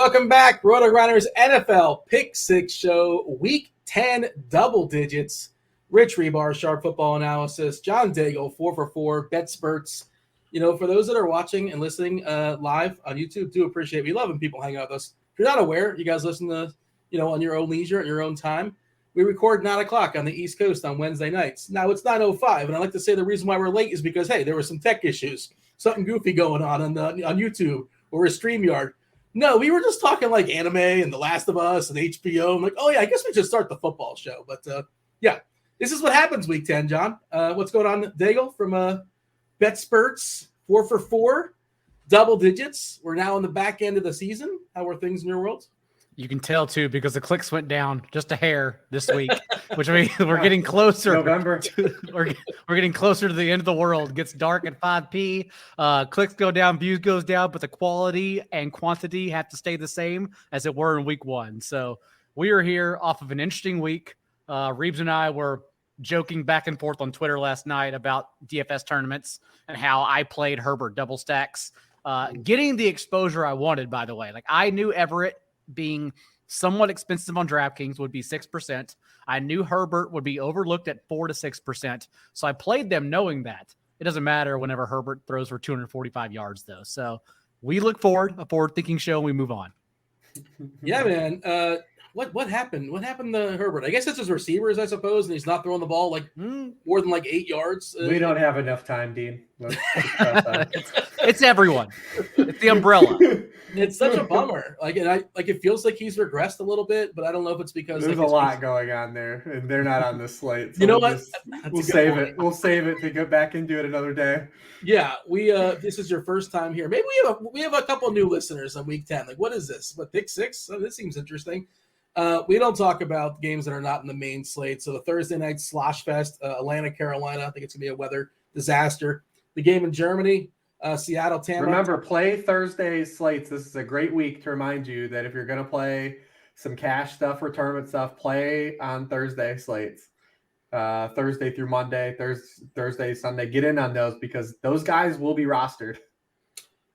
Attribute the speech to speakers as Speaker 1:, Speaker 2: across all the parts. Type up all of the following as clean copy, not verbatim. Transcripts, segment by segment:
Speaker 1: welcome back. RotoGrinders NFL Pick 6 show, week 10 double digits. Rich Hribar, Sharp Football Analysis. John Daigle, 4 for 4, Bet Spurts. You know, for those that are watching and listening live on YouTube, do appreciate it. We love when people hang out with us. If you're not aware, you guys listen to, on your own leisure, at your own time. We record 9 o'clock on the East Coast on Wednesday nights. Now it's 9:05, and I like to say the reason why we're late is because, hey, there were some tech issues, something goofy going on YouTube or a StreamYard. No, we were just talking like anime and The Last of Us and HBO. I'm like, oh, yeah, I guess we should start the football show. But, yeah, this is what happens week 10, John. What's going on, Daigle, from Bet Spurts, 4 for 4, double digits. We're now in the back end of the season. How are things in your world?
Speaker 2: You can tell, too, because the clicks went down just a hair this week, which means we're getting closer.
Speaker 3: November.
Speaker 2: We're getting closer to the end of the world. It gets dark at 5p. Clicks go down, views goes down, but the quality and quantity have to stay the same as it were in week 1. So we are here off of an interesting week. Reeves and I were joking back and forth on Twitter last night about DFS tournaments and how I played Hribar double stacks. Getting the exposure I wanted, by the way. Like, I knew Everett being somewhat expensive on DraftKings would be 6%. I knew Herbert would be overlooked at 4 to 6%. So I played them knowing that. It doesn't matter whenever Herbert throws for 245 yards, though. So we look forward, a forward-thinking show, and we move on.
Speaker 1: Yeah, man. What happened? What happened to Herbert? I guess it's his receivers, I suppose, and he's not throwing the ball more than 8 yards.
Speaker 3: We don't have enough time, Dean.
Speaker 2: It's everyone. It's the umbrella.
Speaker 1: It's such a bummer. It feels like he's regressed a little bit, but I don't know if it's because
Speaker 3: there's a lot going on there, and they're not on the slate. So
Speaker 1: you know what?
Speaker 3: We'll save it. We'll save it to get back and do it another day.
Speaker 1: Yeah, we this is your first time here. Maybe we have a couple new listeners on week 10. Like, what is this? What, pick 6? Oh, this seems interesting. We don't talk about games that are not in the main slate. So the Thursday night slosh fest, Atlanta, Carolina. I think it's gonna be a weather disaster. The game in Germany. Seattle, Tampa.
Speaker 3: Remember, play Thursday slates. This is a great week to remind you that if you're going to play some cash stuff or tournament stuff, play on Thursday slates. Thursday through Monday, Thursday, Sunday. Get in on those because those guys will be rostered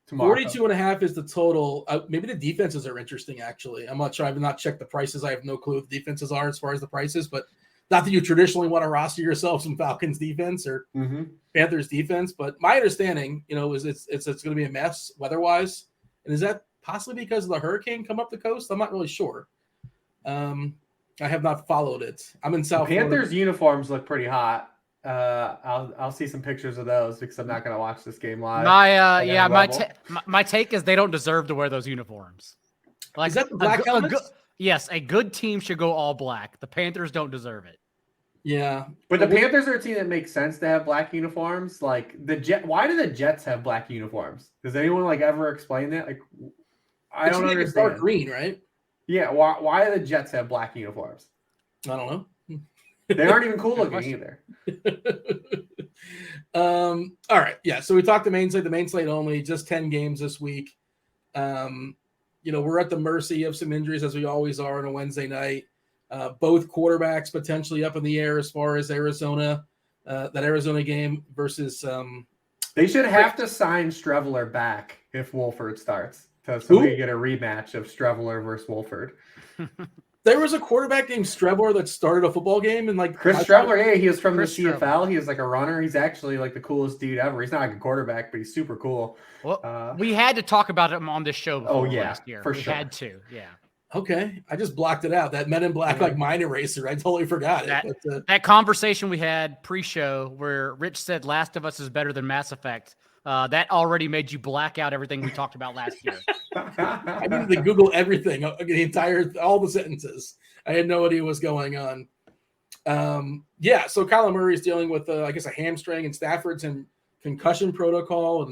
Speaker 3: tomorrow.
Speaker 1: 42.5 is the total. Maybe the defenses are interesting, actually. I'm not sure. I've not checked the prices. I have no clue what the defenses are as far as the prices, but not that you traditionally want to roster yourself some Falcons defense or Panthers defense, but my understanding, is it's going to be a mess weather-wise. And is that possibly because of the hurricane come up the coast? I'm not really sure. I have not followed it. I'm in South
Speaker 3: Panthers
Speaker 1: Florida.
Speaker 3: Uniforms look pretty hot. I'll see some pictures of those because I'm not going to watch this game live.
Speaker 2: My take is they don't deserve to wear those uniforms.
Speaker 1: Is that the black helmets?
Speaker 2: Yes, a good team should go all black. The Panthers don't deserve it.
Speaker 1: Yeah,
Speaker 3: but the Panthers are a team that makes sense to have black uniforms. Like why do the Jets have black uniforms? Does anyone ever explain that? I don't understand.
Speaker 1: It's dark green, right?
Speaker 3: Yeah. Why do the Jets have black uniforms?
Speaker 1: I don't know.
Speaker 3: They aren't even cool looking either.
Speaker 1: All right. Yeah. So we talked the main slate only, just 10 games this week. We're at the mercy of some injuries as we always are on a Wednesday night. Both quarterbacks potentially up in the air as far as Arizona, that Arizona game versus.
Speaker 3: They should have to sign Streveler back if Wolford starts. So we get a rematch of Streveler versus Wolford.
Speaker 1: There was a quarterback named Streveler that started a football game and
Speaker 3: Chris Streveler. Yeah, he was from the CFL. He was a runner. He's actually the coolest dude ever. He's not a quarterback, but he's super cool.
Speaker 2: Well, we had to talk about him on this show before last year.
Speaker 3: For sure.
Speaker 2: We had to, yeah.
Speaker 1: Okay, I just blocked it out. That Men in Black mind eraser. I totally forgot it.
Speaker 2: That conversation we had pre-show where Rich said Last of Us is better than Mass Effect. That already made you black out everything we talked about last year.
Speaker 1: I needed to Google everything, all the sentences. I had no idea what was going on. So Kyler Murray is dealing with, a hamstring, and Stafford's in concussion protocol,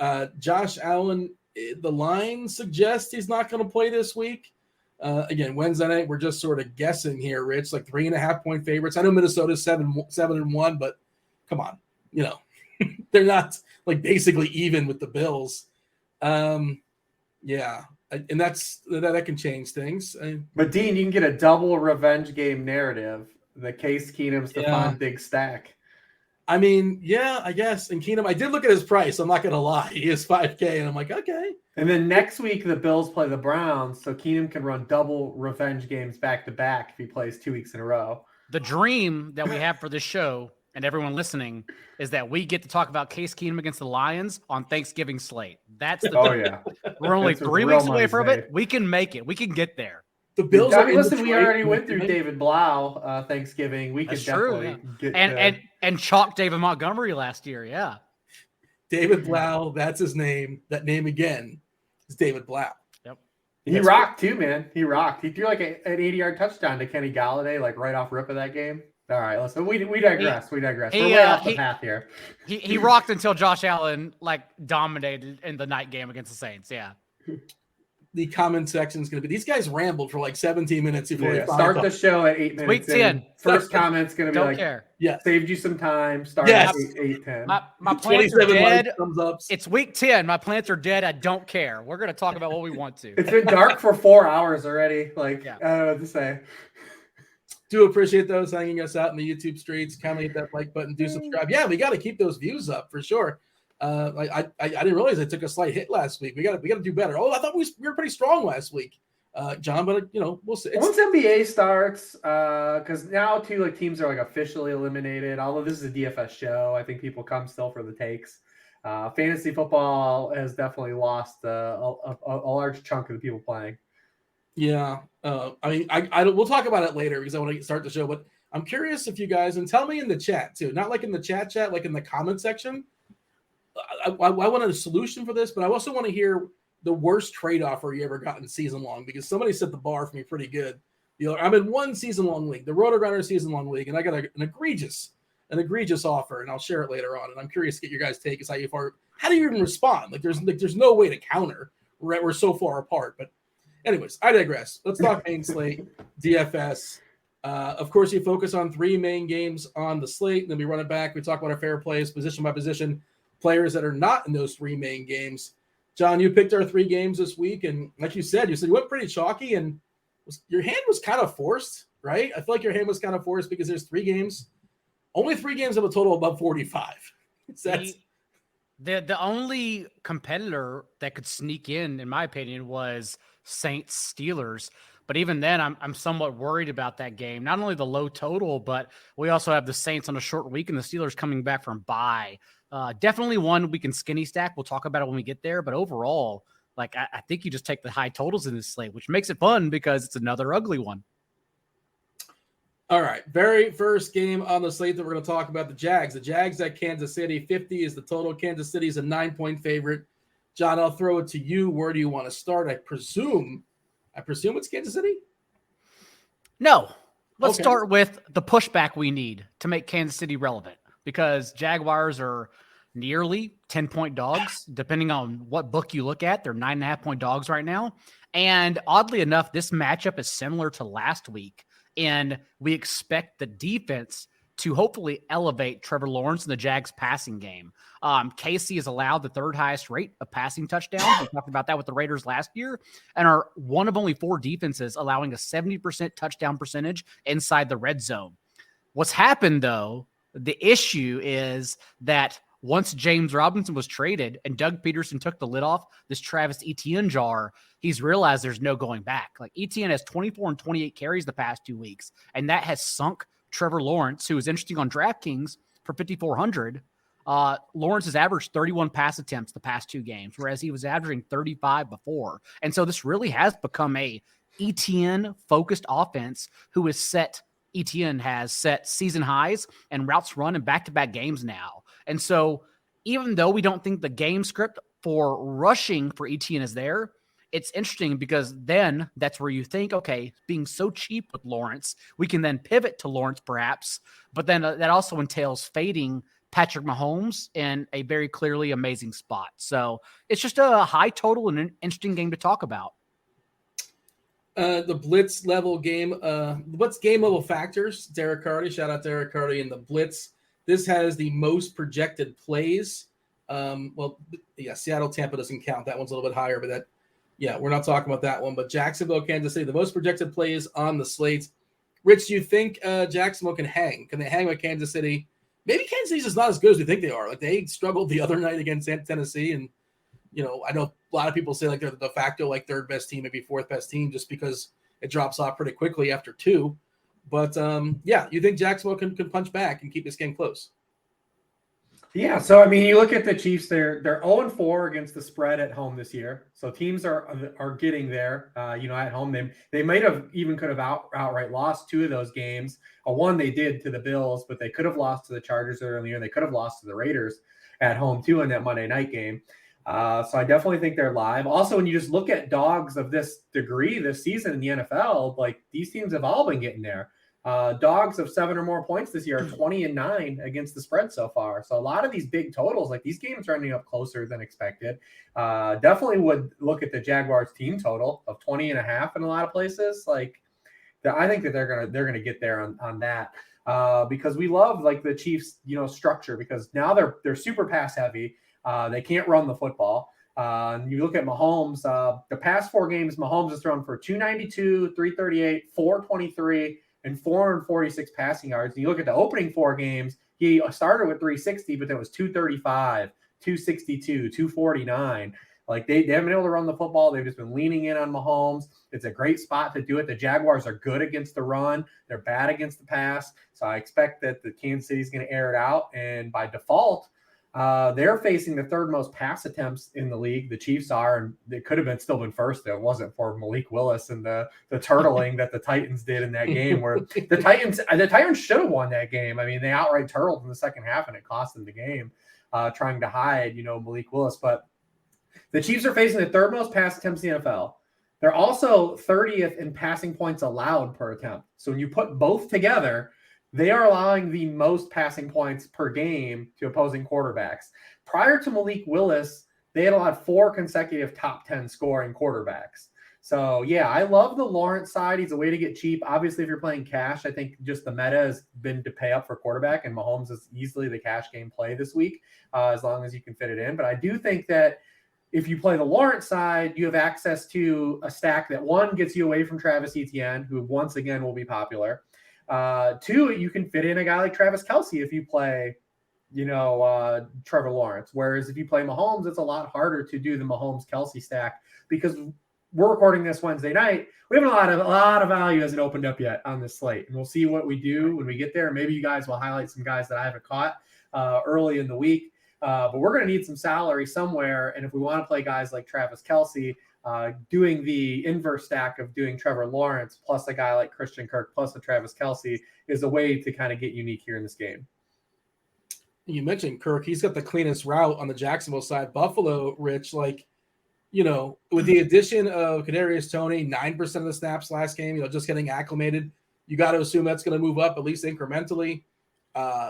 Speaker 1: and Josh Allen. The line suggests he's not going to play this week. Again, Wednesday night, we're just sort of guessing here, Rich, 3.5 point favorites. I know Minnesota's 7-1, but come on, they're not basically even with the Bills. And that can change things.
Speaker 3: But Dean, you can get a double revenge game narrative. The Case Keenum Stephon Diggs stack.
Speaker 1: I mean, yeah, I guess. And Keenum, I did look at his price. I'm not going to lie. He is $5K, and I'm like, okay.
Speaker 3: And then next week, the Bills play the Browns, so Keenum can run double revenge games back to back if he plays 2 weeks in a row.
Speaker 2: The dream that we have for this show and everyone listening is that we get to talk about Case Keenum against the Lions on Thanksgiving slate. That's the
Speaker 3: yeah.
Speaker 2: We're only
Speaker 3: That's
Speaker 2: 3 weeks away from it. We can make it. We can get there.
Speaker 1: The Bills are
Speaker 3: listen, we already went through David Blau Thanksgiving. We could definitely get
Speaker 2: and chalk David Montgomery last year. Yeah.
Speaker 1: David Blau, that's his name. That name again is David Blau.
Speaker 2: Yep.
Speaker 3: He rocked too, man. He rocked. He threw like an 80-yard touchdown to Kenny Galladay, like right off rip of that game. All right, listen, we digress. We digress. We're way off the path here.
Speaker 2: He rocked until Josh Allen like dominated in the night game against the Saints. Yeah.
Speaker 1: The comment section is going to be, these guys rambled for like 17 minutes before they
Speaker 3: start the show at 8 minutes.
Speaker 2: Week 10.
Speaker 3: First comment's going to be
Speaker 2: Don't
Speaker 3: like,
Speaker 2: care.
Speaker 1: Yeah,
Speaker 3: saved you some time. Start at 8:10.
Speaker 2: My plants are dead.
Speaker 1: Thumbs ups.
Speaker 2: It's week 10. My plants are dead. I don't care. We're going to talk about what we want to.
Speaker 3: It's been dark for 4 hours already. Like, I don't know what to say.
Speaker 1: Do appreciate those hanging us out in the YouTube streets. Kindly hit that like button. Do subscribe. Yeah, we got to keep those views up for sure. I didn't realize I took a slight hit last week. We got to do better. Oh, I thought we were pretty strong last week, John. But we'll see.
Speaker 3: Once NBA starts, because now too, like teams are like officially eliminated. Although this is a DFS show, I think people come still for the takes. Fantasy football has definitely lost a large chunk of the people playing.
Speaker 1: Yeah, I mean, we'll talk about it later because I want to start the show. But I'm curious if you guys, and tell me in the chat too, not like in the chat, like in the comment section. I want a solution for this, but I also want to hear the worst trade offer you ever got in season long, because somebody set the bar for me pretty good. I'm in one season long league, the RotoGrinders season long league, and I got an egregious offer, and I'll share it later on. And I'm curious to get your guys' take. How do you even respond? Like there's no way to counter. We're so far apart. But anyways, I digress. Let's talk main slate, DFS. Of course, you focus on 3 main games on the slate, and then we run it back. We talk about our fair plays, position by position, players that are not in those 3 main games. John, you picked our 3 games this week, and like you said you went pretty chalky, and your hand was kind of forced, right? I feel like your hand was kind of forced because there's 3 games. Only 3 games have a total above 45.
Speaker 2: The only competitor that could sneak in my opinion, was Saints Steelers. But even then, I'm somewhat worried about that game. Not only the low total, but we also have the Saints on a short week and the Steelers coming back from bye. Definitely one we can skinny stack. We'll talk about it when we get there. But overall, like I think you just take the high totals in this slate, which makes it fun because it's another ugly one.
Speaker 1: All right. Very first game on the slate that we're going to talk about, the Jags. The Jags at Kansas City. 50 is the total. Kansas City is a 9-point favorite. John, I'll throw it to you. Where do you want to start? I presume it's Kansas City?
Speaker 2: No. Let's start with the pushback we need to make Kansas City relevant, because Jaguars are nearly 10-point dogs, depending on what book you look at. They're 9.5-point dogs right now. And oddly enough, this matchup is similar to last week, and we expect the defense to hopefully elevate Trevor Lawrence in the Jags passing game. KC has allowed the 3rd highest rate of passing touchdowns. We talked about that with the Raiders last year, and are one of only 4 defenses allowing a 70% touchdown percentage inside the red zone. What's happened, though, the issue is that once James Robinson was traded and Doug Peterson took the lid off this Travis Etienne jar, he's realized there's no going back. Like Etienne has 24 and 28 carries the past 2 weeks, and that has sunk Trevor Lawrence, who is interesting on DraftKings for 5,400. Lawrence has averaged 31 pass attempts the past 2 games, whereas he was averaging 35 before. And so this really has become a Etienne-focused offense Etienne has set season highs and routes run in back-to-back games now. And so even though we don't think the game script for rushing for Etienne is there, it's interesting because then that's where you think, okay, being so cheap with Lawrence, we can then pivot to Lawrence perhaps, but then that also entails fading Patrick Mahomes in a very clearly amazing spot. So it's just a high total and an interesting game to talk about.
Speaker 1: The blitz level game. What's game level factors? Derek Carty, shout out Derek Carty in the blitz. This has the most projected plays. Seattle, Tampa doesn't count. That one's a little bit higher, but we're not talking about that one. But Jacksonville, Kansas City, the most projected plays on the slate. Rich, do you think Jacksonville can hang? Can they hang with Kansas City? maybe Kansas City's just not as good as we think they are. Like they struggled the other night against Tennessee, and I know a lot of people say like they're the de facto like third best team, maybe fourth best team, just because it drops off pretty quickly after 2. But you think Jacksonville can punch back and keep this game close?
Speaker 3: Yeah, so I mean, you look at the Chiefs; they're 0-4 against the spread at home this year. So teams are getting there. At home, they might have even could have outright lost 2 of those games. One they did to the Bills, but they could have lost to the Chargers earlier. They could have lost to the Raiders at home too in that Monday night game. So I definitely think they're live. Also, when you just look at dogs of this degree this season in the NFL, like these teams have all been getting there. Dogs of 7 or more points this year are 20-9 against the spread so far. So a lot of these big totals, like these games are ending up closer than expected. Definitely would look at the Jaguars team total of 20.5 in a lot of places. Like I think that they're gonna get there on that because we love like the Chiefs, structure because now they're super pass heavy. They can't run the football. You look at Mahomes, the past 4 games, Mahomes has thrown for 292, 338, 423, and 446 passing yards. And you look at the opening 4 games, he started with 360, but then it was 235, 262, 249. Like they haven't been able to run the football. They've just been leaning in on Mahomes. It's a great spot to do it. The Jaguars are good against the run. They're bad against the pass. So I expect that the Kansas City's going to air it out. And by default, they're facing the 3rd most pass attempts in the league. The Chiefs are, and it could have still been first if it wasn't for Malik Willis and the turtling that the Titans did in that game where the Titans should have won that game. I mean, they outright turtled in the second half and it cost them the game, trying to hide, Malik Willis. But the Chiefs are facing the 3rd most pass attempts in the NFL. They're also 30th in passing points allowed per attempt. So when you put both together, they are allowing the most passing points per game to opposing quarterbacks. Prior to Malik Willis, they had allowed 4 consecutive top 10 scoring quarterbacks. So, yeah, I love the Lawrence side. He's a way to get cheap. Obviously, if you're playing cash, I think just the meta has been to pay up for quarterback, and Mahomes is easily the cash game play this week as long as you can fit it in. But I do think that if you play the Lawrence side, you have access to a stack that, 1, gets you away from Travis Etienne, who once again will be popular. 2, you can fit in a guy like Travis Kelce if you play, Trevor Lawrence. Whereas if you play Mahomes, it's a lot harder to do the Mahomes-Kelce stack because we're recording this Wednesday night. We haven't a lot of value hasn't opened up yet on this slate, and we'll see what we do when we get there. Maybe you guys will highlight some guys that I haven't caught early in the week. But we're going to need some salary somewhere, and if we want to play guys like Travis Kelce, doing the inverse stack of doing Trevor Lawrence plus a guy like Christian Kirk plus a Travis Kelce is a way to kind of get unique here in this game.
Speaker 1: You mentioned Kirk. He's got the cleanest route on the Jacksonville side. Buffalo, Rich, with the addition of Kadarius Toney, 9% of the snaps last game, just getting acclimated, you got to assume that's going to move up at least incrementally.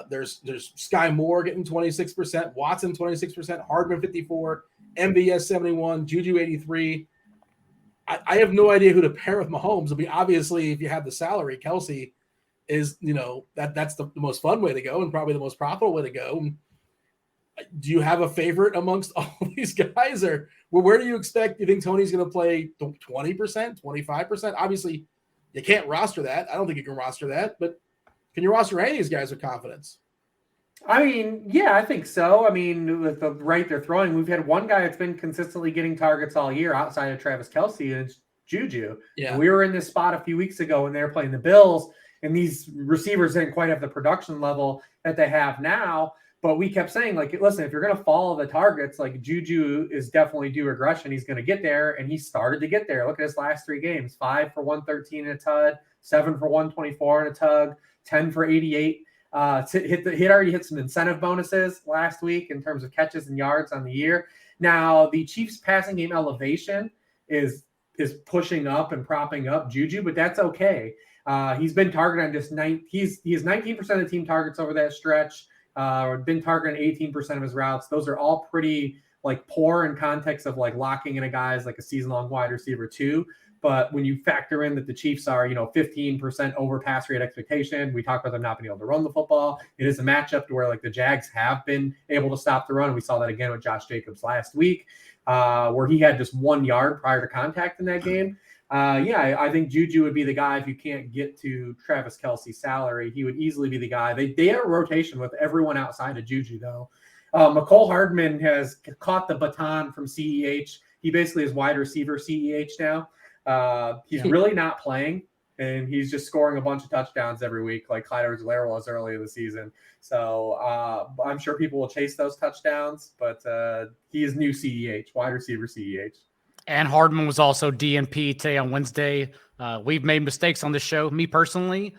Speaker 1: There's Sky Moore getting 26%, Watson 26%, Hardman 54%, MVS 71%, Juju 83%. I have no idea who to pair with Mahomes. I mean, obviously, if you have the salary, Kelce is, that's the most fun way to go and probably the most profitable way to go. Do you have a favorite amongst all these guys, or where do you expect? You think Tony's going to play 20%, 25%? Obviously, you can't roster that. I don't think you can roster that, but can you roster any of these guys with confidence?
Speaker 3: I mean, yeah, I think so. I mean, with the rate they're throwing, we've had one guy that's been consistently getting targets all year outside of Travis Kelce, and it's Juju.
Speaker 1: Yeah.
Speaker 3: We were in this spot a few weeks ago when they were playing the Bills, and these receivers didn't quite have the production level that they have now. But we kept saying, listen, if you're going to follow the targets, Juju is definitely due regression. He's going to get there, and he started to get there. Look at his last 3 games, 5 for 113 in a tug, 7 for 124 in a tug, 10 for 88. He already hit some incentive bonuses last week in terms of catches and yards on the year. Now, the Chiefs passing game elevation is pushing up and propping up Juju, but that's okay. He's been targeted on just he has 19% of the team targets over that stretch. Been targeting 18% of his routes. Those are all pretty poor in context of locking in a guy as a season-long wide receiver too. But when you factor in that the Chiefs are, 15% over pass rate expectation, we talked about them not being able to run the football. It is a matchup to where the Jags have been able to stop the run. We saw that again with Josh Jacobs last week. where he had just 1 yard prior to contact in that game. I think Juju would be the guy if you can't get to Travis Kelce's salary. He would easily be the guy. They have a rotation with everyone outside of Juju, though. McCole Hardman has caught the baton from CEH. He basically is wide receiver CEH now. He's really not playing, and he's just scoring a bunch of touchdowns every week like Clyde Edwards-Helaire was early in the season. So I'm sure people will chase those touchdowns, but he is new CEH, wide receiver CEH.
Speaker 2: And Hardman was also DNP today on Wednesday. We've made mistakes on this show. Me personally,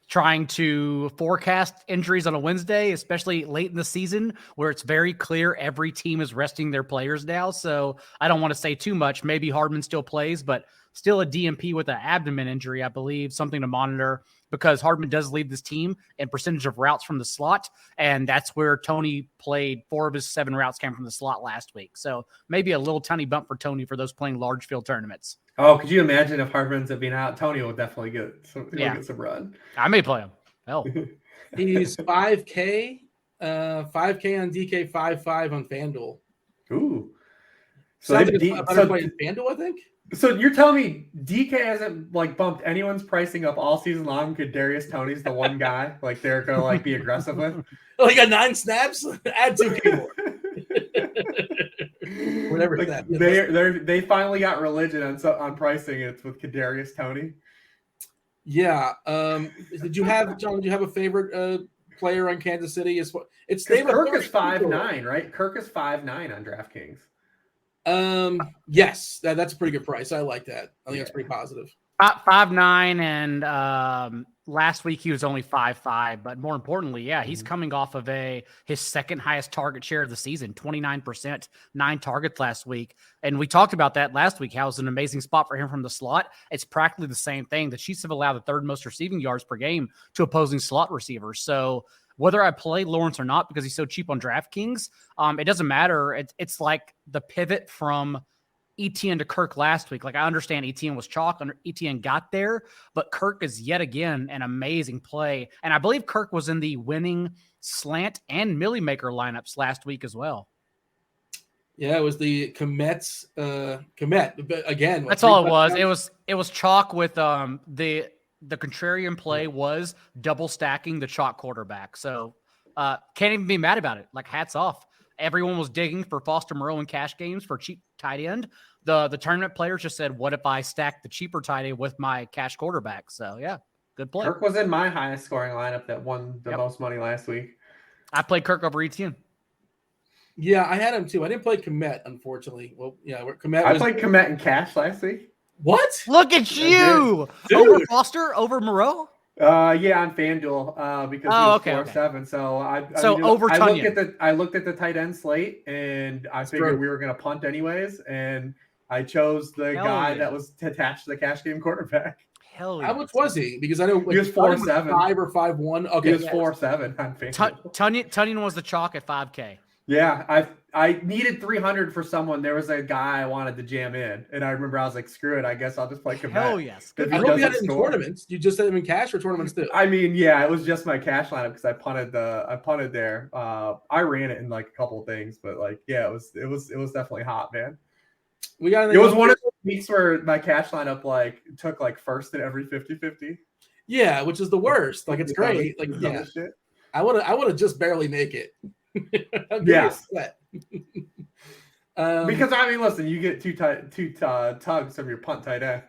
Speaker 2: trying to forecast injuries on a Wednesday, especially late in the season where it's very clear every team is resting their players now. So I don't want to say too much. Maybe Hardman still plays, but still a DNP with an abdomen injury, I believe, something to monitor because Hardman does lead this team in percentage of routes from the slot. And that's where Tony played 4 of his 7 routes came from the slot last week. So maybe a little tiny bump for Tony for those playing large field tournaments.
Speaker 3: Oh, could you imagine if Hardman ends up being out? Tony will definitely get some run.
Speaker 2: I may play him. Hell.
Speaker 1: He's 5K, 5K on DK, 5.5 on FanDuel.
Speaker 3: Ooh.
Speaker 1: So playing FanDuel, I think.
Speaker 3: So you're telling me DK hasn't bumped anyone's pricing up all season long? Kadarius Toney's the one guy they're gonna be aggressive with?
Speaker 1: He got 9 snaps. Add 2K more. Whatever.
Speaker 3: They finally got religion on pricing. It's with Kadarius Toney.
Speaker 1: Yeah. Did you have a favorite player on Kansas City? Kirk is
Speaker 3: 5'9", right? Kirk is 5'9" on DraftKings.
Speaker 1: Yes, that's a pretty good price. I like that. I think that's pretty positive.
Speaker 2: 5'9", and last week he was only 5'5", but more importantly, he's coming off of his second highest target share of the season, 29%, 9 targets last week. And we talked about that last week, how it was an amazing spot for him from the slot. It's practically the same thing. The Chiefs have allowed the 3rd most receiving yards per game to opposing slot receivers. So whether I play Lawrence or not, because he's so cheap on DraftKings, it doesn't matter. It's like the pivot from Etienne to Kirk last week. I understand Etienne was chalk, Etienne got there, but Kirk is yet again an amazing play. And I believe Kirk was in the winning slant and Millie Maker lineups last week as well.
Speaker 1: Yeah, it was the Komet. Again,
Speaker 2: that's all it was. It was chalk with the contrarian play was double stacking the chalk quarterback. So can't even be mad about it. Hats off. Everyone was digging for Foster Moreau and cash games for cheap tight end. The tournament players just said, what if I stack the cheaper tight end with my cash quarterback? So, yeah, good play.
Speaker 3: Kirk was in my highest scoring lineup that won the most money last week.
Speaker 2: I played Kirk over Etienne.
Speaker 1: Yeah, I had him too. I didn't play Komet, unfortunately. Well, yeah,
Speaker 3: I played Komet in cash last week.
Speaker 1: What?
Speaker 2: Look at you! Over Foster? Over Moreau?
Speaker 3: On FanDuel because he was 4-7. So
Speaker 2: over Tunyon.
Speaker 3: I looked at the tight end slate and I figured we were going to punt anyways, and I chose the guy that was attached to the cash game quarterback.
Speaker 2: Hell yeah!
Speaker 1: How much was he? Because I know
Speaker 3: he was 4-7,
Speaker 1: 5 or 5'1". Okay,
Speaker 3: he was 4-7 on FanDuel.
Speaker 2: Tunyon was the chalk at 5K.
Speaker 3: Yeah, I needed 300 for someone. There was a guy I wanted to jam in, and I remember I was like, "Screw it, I guess I'll just play Komet."
Speaker 2: Hell yes!
Speaker 1: I hope you had it in tournaments. You just had him in cash or tournaments too?
Speaker 3: I mean, yeah, it was just my cash lineup because I punted there. I ran it in a couple of things, but it was definitely hot, man. It was one of those weeks where my cash lineup took first in every 50-50.
Speaker 1: Yeah, which is the worst. It's great. I would have just barely make it.
Speaker 3: Yes. Because listen, you get two tugs from your punt tight end.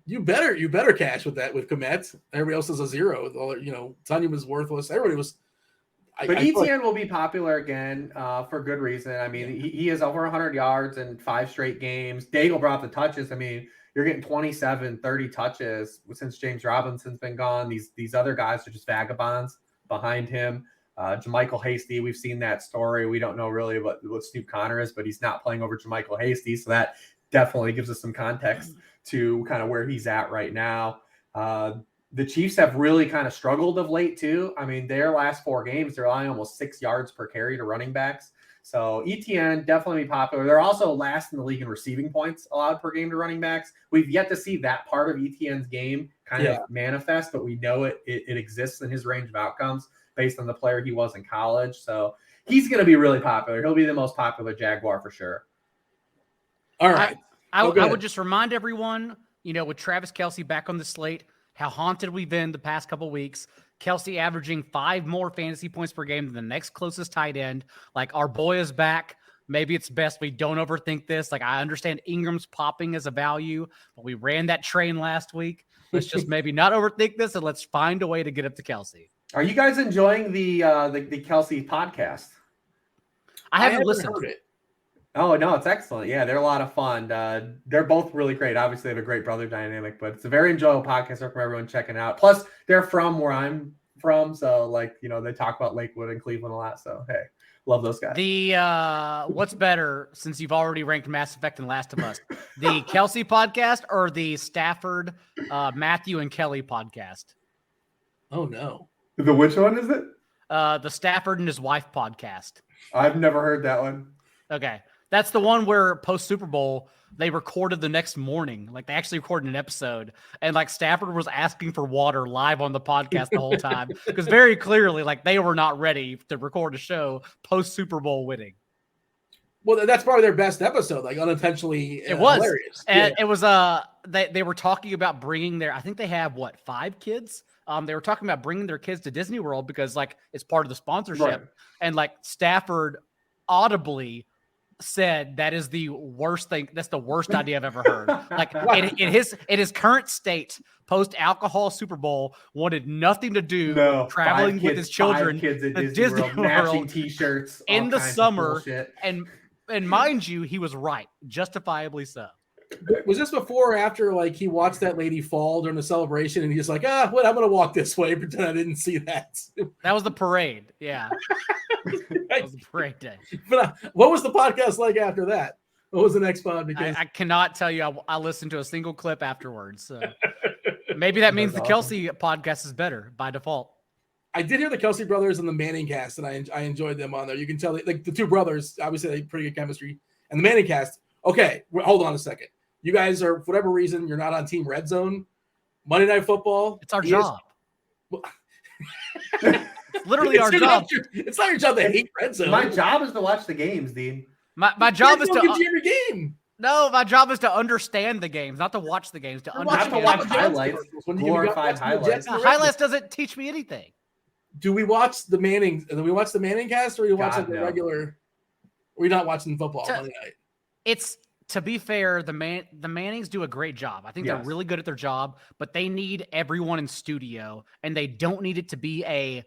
Speaker 1: You better cash with that with Komet. Everybody else is a 0. Tunyon was worthless. Everybody was.
Speaker 3: But Etienne will be popular again for good reason. He has over 100 yards in 5 straight games. Daigle brought the touches. You're getting 27, 30 touches since James Robinson's been gone. These other guys are just vagabonds behind him. JaMychal Hasty, we've seen that story. We don't know really what Snoop Connor is, but he's not playing over JaMychal Hasty, so that definitely gives us some context to kind of where he's at right now. The Chiefs have really kind of struggled of late too. Their last 4 games, they're allowing almost 6 yards per carry to running backs. So Etienne definitely be popular. They're also last in the league in receiving points allowed per game to running backs. We've yet to see that part of Etienne's game kind of manifest, but we know it exists in his range of outcomes based on the player he was in college. So he's going to be really popular. He'll be the most popular Jaguar for sure.
Speaker 1: All right.
Speaker 2: I would just remind everyone, with Travis Kelce back on the slate, how haunted we've been the past couple weeks. Kelce averaging 5 more fantasy points per game than the next closest tight end. Like, our boy is back. Maybe it's best we don't overthink this. Like, I understand Ingram's popping as a value, but we ran that train last week. Let's just maybe not overthink this, and let's find a way to get up to Kelce.
Speaker 3: Are you guys enjoying the Kelce podcast?
Speaker 2: I haven't listened.
Speaker 1: Heard it.
Speaker 3: Oh, no, it's excellent. Yeah, they're a lot of fun. They're both really great. Obviously, they have a great brother dynamic, but it's a very enjoyable podcast. I recommend everyone checking it out. Plus, they're from where I'm from, so they talk about Lakewood and Cleveland a lot. So, hey, love those guys.
Speaker 2: What's better, since you've already ranked Mass Effect and Last of Us, the Kelce podcast or the Stafford, Matthew and Kelly podcast?
Speaker 1: Oh, no.
Speaker 3: The which one is it?
Speaker 2: The Stafford and his wife podcast.
Speaker 3: I've never heard that one.
Speaker 2: Okay. That's the one where post Super Bowl, they recorded the next morning. Like, they actually recorded an episode, and Stafford was asking for water live on the podcast the whole time because very clearly, they were not ready to record a show post Super Bowl winning.
Speaker 1: Well, that's probably their best episode, unintentionally.
Speaker 2: It was
Speaker 1: hilarious.
Speaker 2: And it was they were talking about bringing I think they have 5 kids. They were talking about bringing their kids to Disney World because it's part of the sponsorship,
Speaker 3: right.
Speaker 2: And Stafford audibly said that is the worst thing. That's the worst idea I've ever heard. In his current state, post alcohol Super Bowl, wanted nothing to do with traveling with his children
Speaker 3: kids at
Speaker 2: Disney
Speaker 3: World,
Speaker 2: World,
Speaker 3: matching T-shirts
Speaker 2: in the summer,
Speaker 3: and
Speaker 2: mind you, he was right, justifiably so.
Speaker 1: Was this before or after he watched that lady fall during the celebration and he's just I'm going to walk this way, pretend I didn't see that?
Speaker 2: That was the parade. Yeah. That was the parade day.
Speaker 1: But what was the podcast like after that? What was the next pod? Because
Speaker 2: I cannot tell you. I listened to a single clip afterwards. So maybe that means the Kelce podcast is better by default.
Speaker 1: I did hear the Kelce brothers and the Manning cast, and I enjoyed them on there. You can tell the 2 brothers, obviously, they have pretty good chemistry. And the Manning cast, okay, hold on a second. You guys are, for whatever reason, you're not on Team Red Zone. Monday Night Football.
Speaker 2: It's our job. It's literally our job.
Speaker 1: It's not your job to hate Red Zone.
Speaker 3: My job is to watch the games, Dean.
Speaker 2: My job is to
Speaker 1: give you every game.
Speaker 2: No, my job is to understand the games, not to watch the games. To understand.
Speaker 3: Not to watch highlights, glorified highlights.
Speaker 2: Highlights doesn't teach me anything.
Speaker 1: Do we watch the Manning? Do we watch the Manning cast, or do you watch the regular? We're not watching football Monday night.
Speaker 2: It's. To be fair, the Mannings do a great job. I think they're really good at their job, but they need everyone in studio, and they don't need it to be a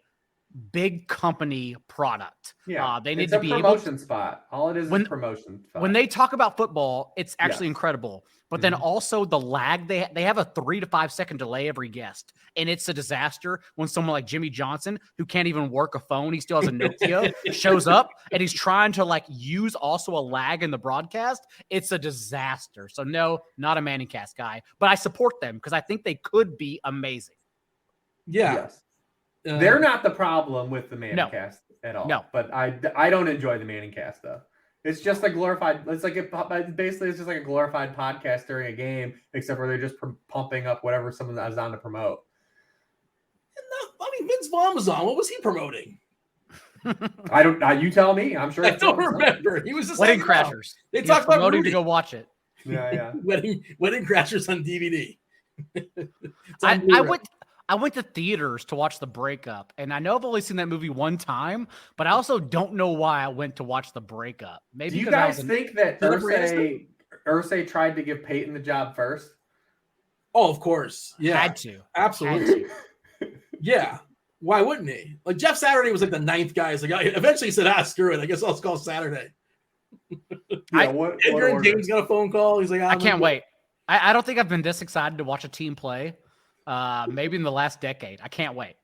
Speaker 2: big company product.
Speaker 3: Yeah,
Speaker 2: they need to be
Speaker 3: promotion spot. All it is promotion spot.
Speaker 2: When they talk about football, it's actually incredible. But then also the lag, they have a 3 to 5 second delay every guest. And it's a disaster when someone like Jimmy Johnson, who can't even work a phone, he still has a Nokia, shows up and he's trying to use also a lag in the broadcast. It's a disaster. So no, not a Manning cast guy, but I support them because I think they could be amazing.
Speaker 1: Yeah.
Speaker 3: Yes. They're not the problem with the Manning cast at all.
Speaker 2: No.
Speaker 3: But I don't enjoy the Manning cast though. It's just a glorified. It's basically it's just like a glorified podcast during a game, except for they're just pumping up whatever someone is on to promote.
Speaker 1: I mean, Vince Vaughn was on. What was he promoting?
Speaker 3: I don't. You tell me. I'm sure.
Speaker 1: I don't remember. He was just
Speaker 2: Wedding Crashers.
Speaker 1: They talked about
Speaker 2: promoting to go watch it.
Speaker 3: Yeah.
Speaker 1: Wedding Crashers on DVD.
Speaker 2: I went to theaters to watch The Breakup, and I know I've only seen that movie one time, but I also don't know why I went to watch The Breakup. Maybe
Speaker 3: do you guys think that Irsay tried to give Peyton the job first?
Speaker 1: Oh, of course. Yeah.
Speaker 2: Had to.
Speaker 1: Absolutely. Yeah. Why wouldn't he? Jeff Saturday was the 9th guy. He's eventually he said, screw it. I guess I'll call Saturday. Edgar and James got a phone call. He's
Speaker 2: I can't wait. I don't think I've been this excited to watch a team play. Maybe in the last decade. I can't wait.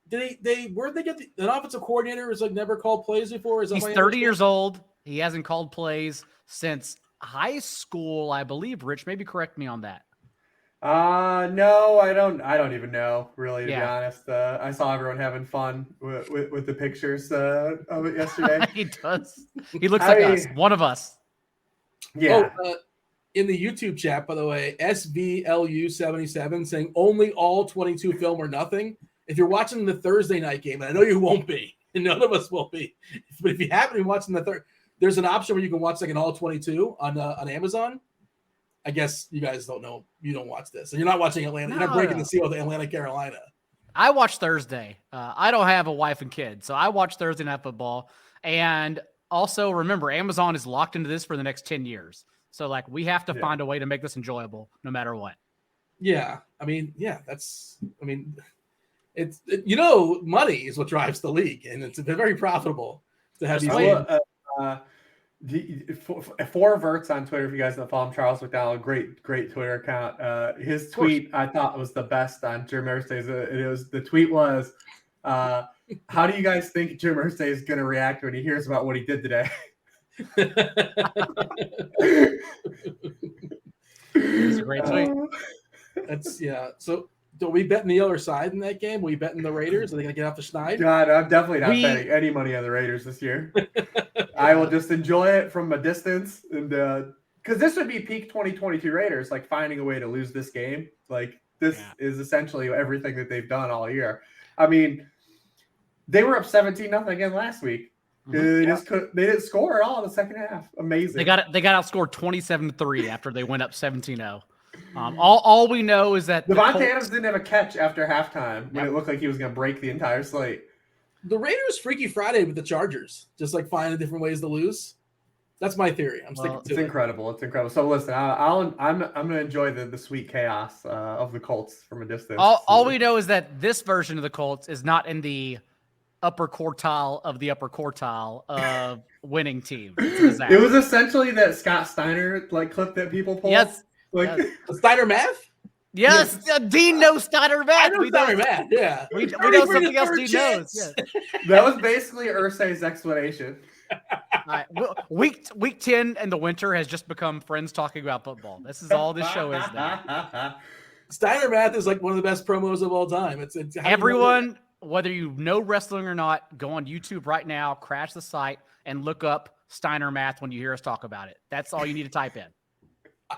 Speaker 1: Did where'd they get an offensive coordinator who's never called plays before?
Speaker 2: He's 30 years old. He hasn't called plays since high school, I believe. Rich, maybe correct me on that.
Speaker 3: No, I don't even know, really, to be honest. I saw everyone having fun with the pictures of it yesterday.
Speaker 2: He does. He looks like us. One of us.
Speaker 3: Yeah.
Speaker 1: In the YouTube chat, by the way, SVLU77 saying only all 22 film or nothing. If you're watching the Thursday night game, and I know you won't be, None of us will be. But if you haven't been watching the third, there's an option where you can watch like an all 22 on Amazon. I guess you guys don't know. You don't watch this, and you're not watching Atlanta. You're not breaking the seal with Atlanta, Carolina.
Speaker 2: I watch Thursday. I don't have a wife and kids, so I watch Thursday Night Football. And also remember, Amazon is locked into this for the next 10 years. So like we have to find a way to make this enjoyable no matter what.
Speaker 1: Yeah. It's money is what drives the league, and it's very profitable to have these games.
Speaker 3: Four Verts on Twitter, if you guys don't follow him, Charles McDowell, great Twitter account. His tweet I thought was the best on Jim Irsay's. The tweet was, how do you guys think Jim Irsay is going to react when he hears about what he did today?
Speaker 2: It's a great tweet.
Speaker 1: So do we bet on the other side in that game? We betting the Raiders? Are they going to get off the schneid?
Speaker 3: God, I'm definitely not betting any money on the Raiders this year. I will just enjoy it from a distance, and because this would be peak 2022 Raiders, like finding a way to lose this game. Like this is essentially everything that they've done all year. I mean, they were up 17-0 again last week. Mm-hmm. They didn't score at all in the second half. Amazing.
Speaker 2: They got outscored 27-3 after they went up 17-0. All we know is that
Speaker 3: Devontae Adams didn't have a catch after halftime when it looked like he was going to break the entire slate.
Speaker 1: The Raiders Freaky Friday with the Chargers, just like finding different ways to lose. That's my theory. I'm sticking to it.
Speaker 3: It's incredible. It's incredible. So listen, I'm going to enjoy the sweet chaos of the Colts from a distance.
Speaker 2: All we know is that this version of the Colts is not in the upper quartile of the upper quartile of winning team.
Speaker 3: It was essentially that Scott Steiner clip that people pulled.
Speaker 2: Yes.
Speaker 1: The Steiner math?
Speaker 2: Yes, Dean knows Steiner math.
Speaker 1: I know Steiner math, yeah.
Speaker 2: We know something else Dean knows. Yes.
Speaker 3: That was basically Irsay's explanation.
Speaker 2: All right. Week 10 in the winter has just become friends talking about football. This is all this show is now.
Speaker 1: Steiner math is like one of the best promos of all time. It's
Speaker 2: everyone, whether you know wrestling or not, go on YouTube right now, crash the site, and look up Steiner math when you hear us talk about it. That's all you need to type in.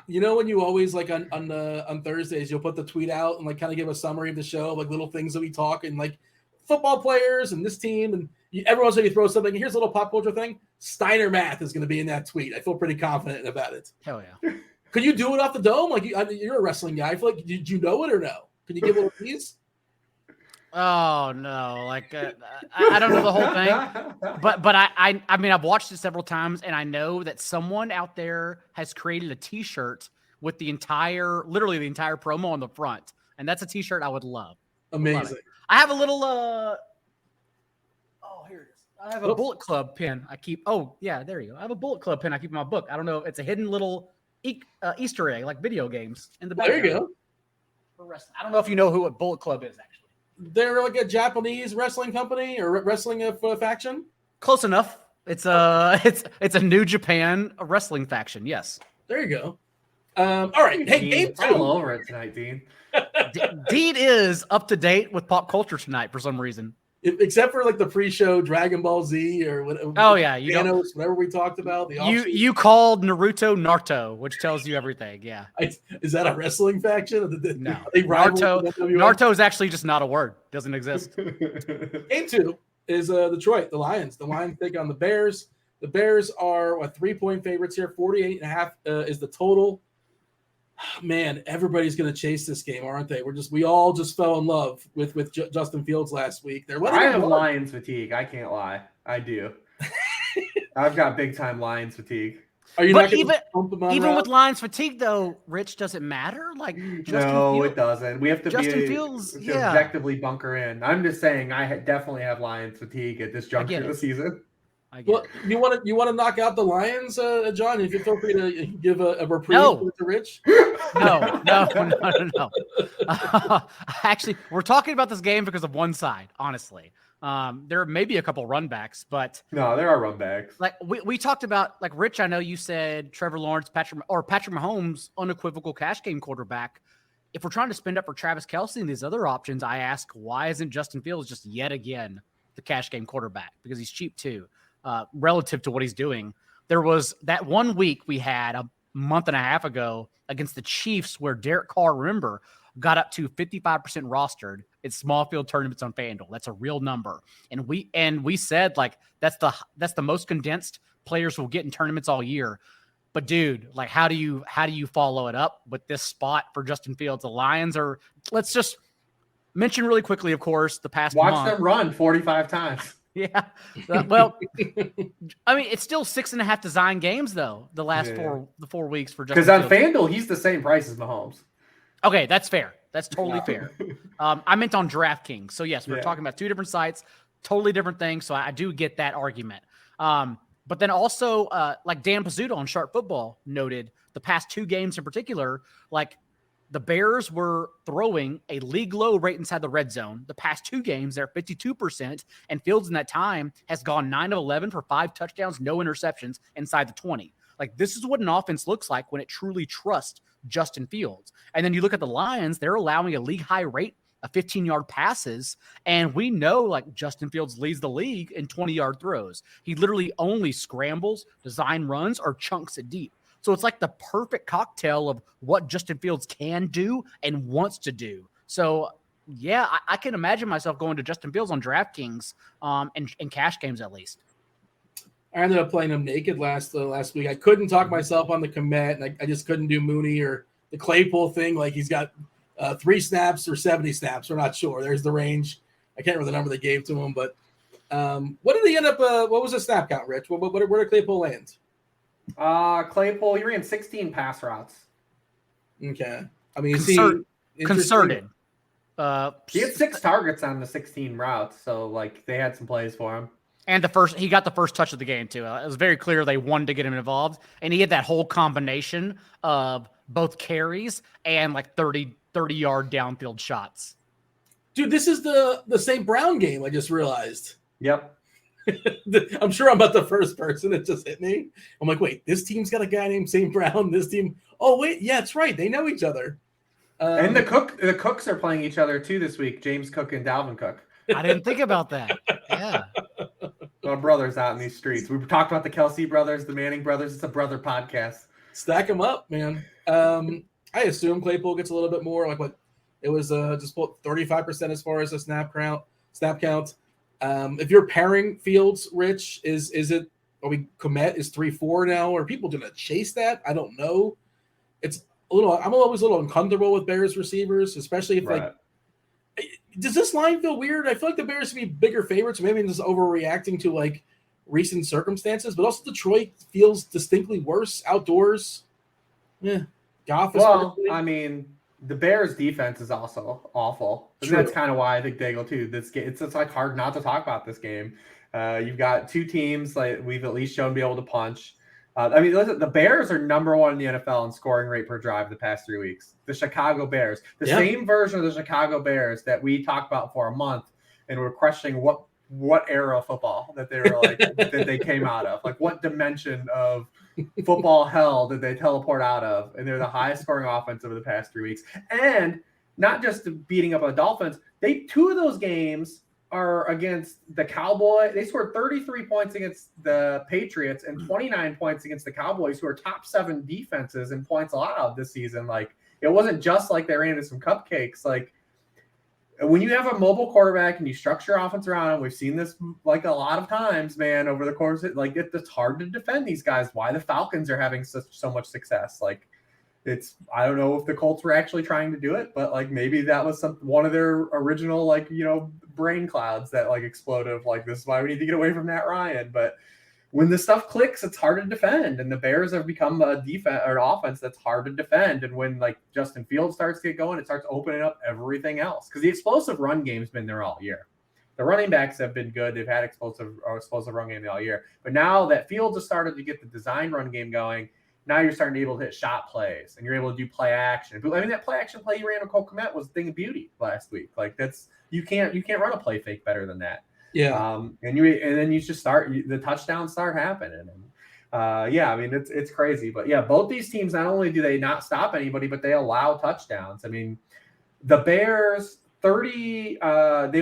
Speaker 1: You know when you always like on Thursdays you'll put the tweet out and like kind of give a summary of the show, like little things that we talk and like football players and this team and everyone's going to throw something. Here's a little pop culture thing. Steiner math is going to be in that tweet. I feel pretty confident about it.
Speaker 2: Hell yeah!
Speaker 1: Could you do it off the dome? Like you're a wrestling guy. I feel like did you know it or no? Can you give a little piece?
Speaker 2: Oh no! Like I don't know the whole thing, but I mean I've watched it several times and I know that someone out there has created a T-shirt with literally the entire promo on the front, and that's a T-shirt I would love.
Speaker 1: Amazing.
Speaker 2: I have a little here it is. I have a Bullet Club pin. I keep. Oh yeah, there you go. I have a Bullet Club pin. I keep in my book. I don't know. It's a hidden little Easter egg like video games in the back.
Speaker 1: There you go.
Speaker 2: For wrestling. I don't know if you know what Bullet Club is actually.
Speaker 1: They're like a Japanese wrestling company or wrestling faction.
Speaker 2: Close enough. It's a New Japan wrestling faction. Yes.
Speaker 1: There you go. All right. Hey, game two.
Speaker 3: All over it tonight, Dean.
Speaker 2: Dean is up to date with pop culture tonight for some reason.
Speaker 1: Except for like the pre-show Dragon Ball Z or whatever.
Speaker 2: Oh yeah,
Speaker 1: Thanos, whatever we talked about.
Speaker 2: You called Naruto Naruto, which tells you everything. Yeah.
Speaker 1: Is that a wrestling faction?
Speaker 2: No. Naruto is actually just not a word. Doesn't exist.
Speaker 1: Game two is Detroit, the Lions. The Lions take on the Bears. The Bears are 3-point favorites here. 48.5 is the total. Man, everybody's going to chase this game, aren't they? We all just fell in love with Justin Fields last week.
Speaker 3: I have Lions fatigue. I can't lie. I do. I've got big time Lions fatigue.
Speaker 1: Are you
Speaker 2: but even with Lions fatigue, though, Rich, does it matter? Like,
Speaker 3: it doesn't. We have to
Speaker 2: Fields,
Speaker 3: objectively bunker in. I'm just saying, I definitely have Lions fatigue at this juncture of the season.
Speaker 1: Well, you want to knock out the Lions, John? If you feel free to give a reprieve to Rich.
Speaker 2: No. Actually, we're talking about this game because of one side. Honestly, there may be a couple runbacks, but
Speaker 3: no, there are runbacks.
Speaker 2: Like we talked about, like Rich. I know you said Trevor Lawrence, Patrick Mahomes, unequivocal cash game quarterback. If we're trying to spend up for Travis Kelce and these other options, I ask, why isn't Justin Fields just yet again the cash game quarterback? Because he's cheap too. Relative to what he's doing. There was that 1 week we had a month and a half ago against the Chiefs where Derek Carr, remember, got up to 55% rostered It's small field tournaments on FanDuel. That's a real number. And we said like that's the most condensed players will get in tournaments all year. But dude, like how do you follow it up with this spot for Justin Fields? The Lions are, let's just mention really quickly, of course, the past
Speaker 3: Watch
Speaker 2: month.
Speaker 3: them run 45 times.
Speaker 2: Yeah. Well, I mean, it's still 6.5 design games though. The last 4 weeks for Justin
Speaker 3: Fields. Because on
Speaker 2: Fields.
Speaker 3: FanDuel, he's the same price as Mahomes.
Speaker 2: Okay, that's fair. That's totally fair. I meant on DraftKings. So yes, we're talking about two different sites, totally different things. So I do get that argument. But then also, like Dan Pizzuto on Sharp Football noted, the past 2 games in particular, like the Bears were throwing a league low rate inside the red zone. The past 2 games, they're 52%, and Fields in that time has gone 9 of 11 for 5 touchdowns, no interceptions inside the 20. Like this is what an offense looks like when it truly trusts Justin Fields. And then you look at the Lions, they're allowing a league high rate of 15-yard passes. And we know like Justin Fields leads the league in 20-yard throws. He literally only scrambles, design runs, or chunks it deep. So it's like the perfect cocktail of what Justin Fields can do and wants to do. So yeah, I can imagine myself going to Justin Fields on DraftKings in cash games at least.
Speaker 1: I ended up playing him naked last week. I couldn't talk myself on the commit, and I just couldn't do Mooney or the Claypool thing. Like he's got 3 snaps or 70 snaps. We're not sure. There's the range. I can't remember the number they gave to him, but what did he end up? What was the snap count, Rich? Where did Claypool land?
Speaker 3: Claypool, he ran 16 pass routes.
Speaker 1: Okay. I mean,
Speaker 2: concerted.
Speaker 3: He had 6 targets on the 16 routes, so like they had some plays for him.
Speaker 2: And he got the first touch of the game too. It was very clear they wanted to get him involved, and he had that whole combination of both carries and like 30-yard downfield shots.
Speaker 1: Dude, this is the St. Brown game. I just realized.
Speaker 3: Yep.
Speaker 1: I'm sure I'm not the first person that just hit me. I'm like, wait, this team's got a guy named St. Brown. This team. Oh wait, yeah, that's right. They know each other.
Speaker 3: And the Cooks are playing each other too this week. James Cook and Dalvin Cook.
Speaker 2: I didn't think about that. Yeah.
Speaker 3: Our brothers out in these streets. We talked about the Kelsey brothers, the Manning brothers. It's a brother podcast.
Speaker 1: Stack them up, man. I assume Claypool gets a little bit more. Like what it was, just 35% as far as the snap count. If you're pairing Fields, Rich, is it? Are we Komet is 3-4 now? Are people going to chase that? I don't know. It's a little. I'm always a little uncomfortable with Bears receivers, especially if like. Does this line feel weird? I feel like the Bears should be bigger favorites. Maybe I'm just overreacting to like recent circumstances, but also Detroit feels distinctly worse outdoors. Yeah, Goff is.
Speaker 3: Well, I mean, the Bears' defense is also awful. And that's kind of why I think Daigle too. This game, it's like hard not to talk about this game. You've got 2 teams like we've at least shown to be able to punch. I mean, listen, the Bears are number 1 in the NFL in scoring rate per drive the past 3 weeks. The Chicago Bears, same version of the Chicago Bears that we talked about for a month, and we're questioning what era of football that they were like that they came out of, like what dimension of football hell did they teleport out of? And they're the highest scoring offense over the past 3 weeks, and not just beating up on the Dolphins. 2 of those games are against the Cowboys. They scored 33 points against the Patriots and 29 points against the Cowboys, who are top 7 defenses in points allowed this season. Like, it wasn't just like they ran into some cupcakes. Like, when you have a mobile quarterback and you structure your offense around him, we've seen this like a lot of times, man, over the course of like it's hard to defend these guys. Why the Falcons are having so much success. Like, I don't know if the Colts were actually trying to do it, but like maybe that was one of their original, like, brain clouds that like exploded of like, this is why we need to get away from Matt Ryan. But when the stuff clicks, it's hard to defend. And the Bears have become a defense or an offense that's hard to defend. And when like Justin Fields starts to get going, it starts opening up everything else. Because the explosive run game's been there all year. The running backs have been good. They've had explosive run game all year. But now that Fields has started to get the design run game going, now you're starting to be able to hit shot plays and you're able to do play action. I mean, that play action play you ran with Cole Kmet was a thing of beauty last week. Like you can't run a play fake better than that.
Speaker 1: Yeah.
Speaker 3: And then you just the touchdowns start happening. And I mean, it's crazy, but yeah, both these teams, not only do they not stop anybody, but they allow touchdowns. I mean, the Bears, they've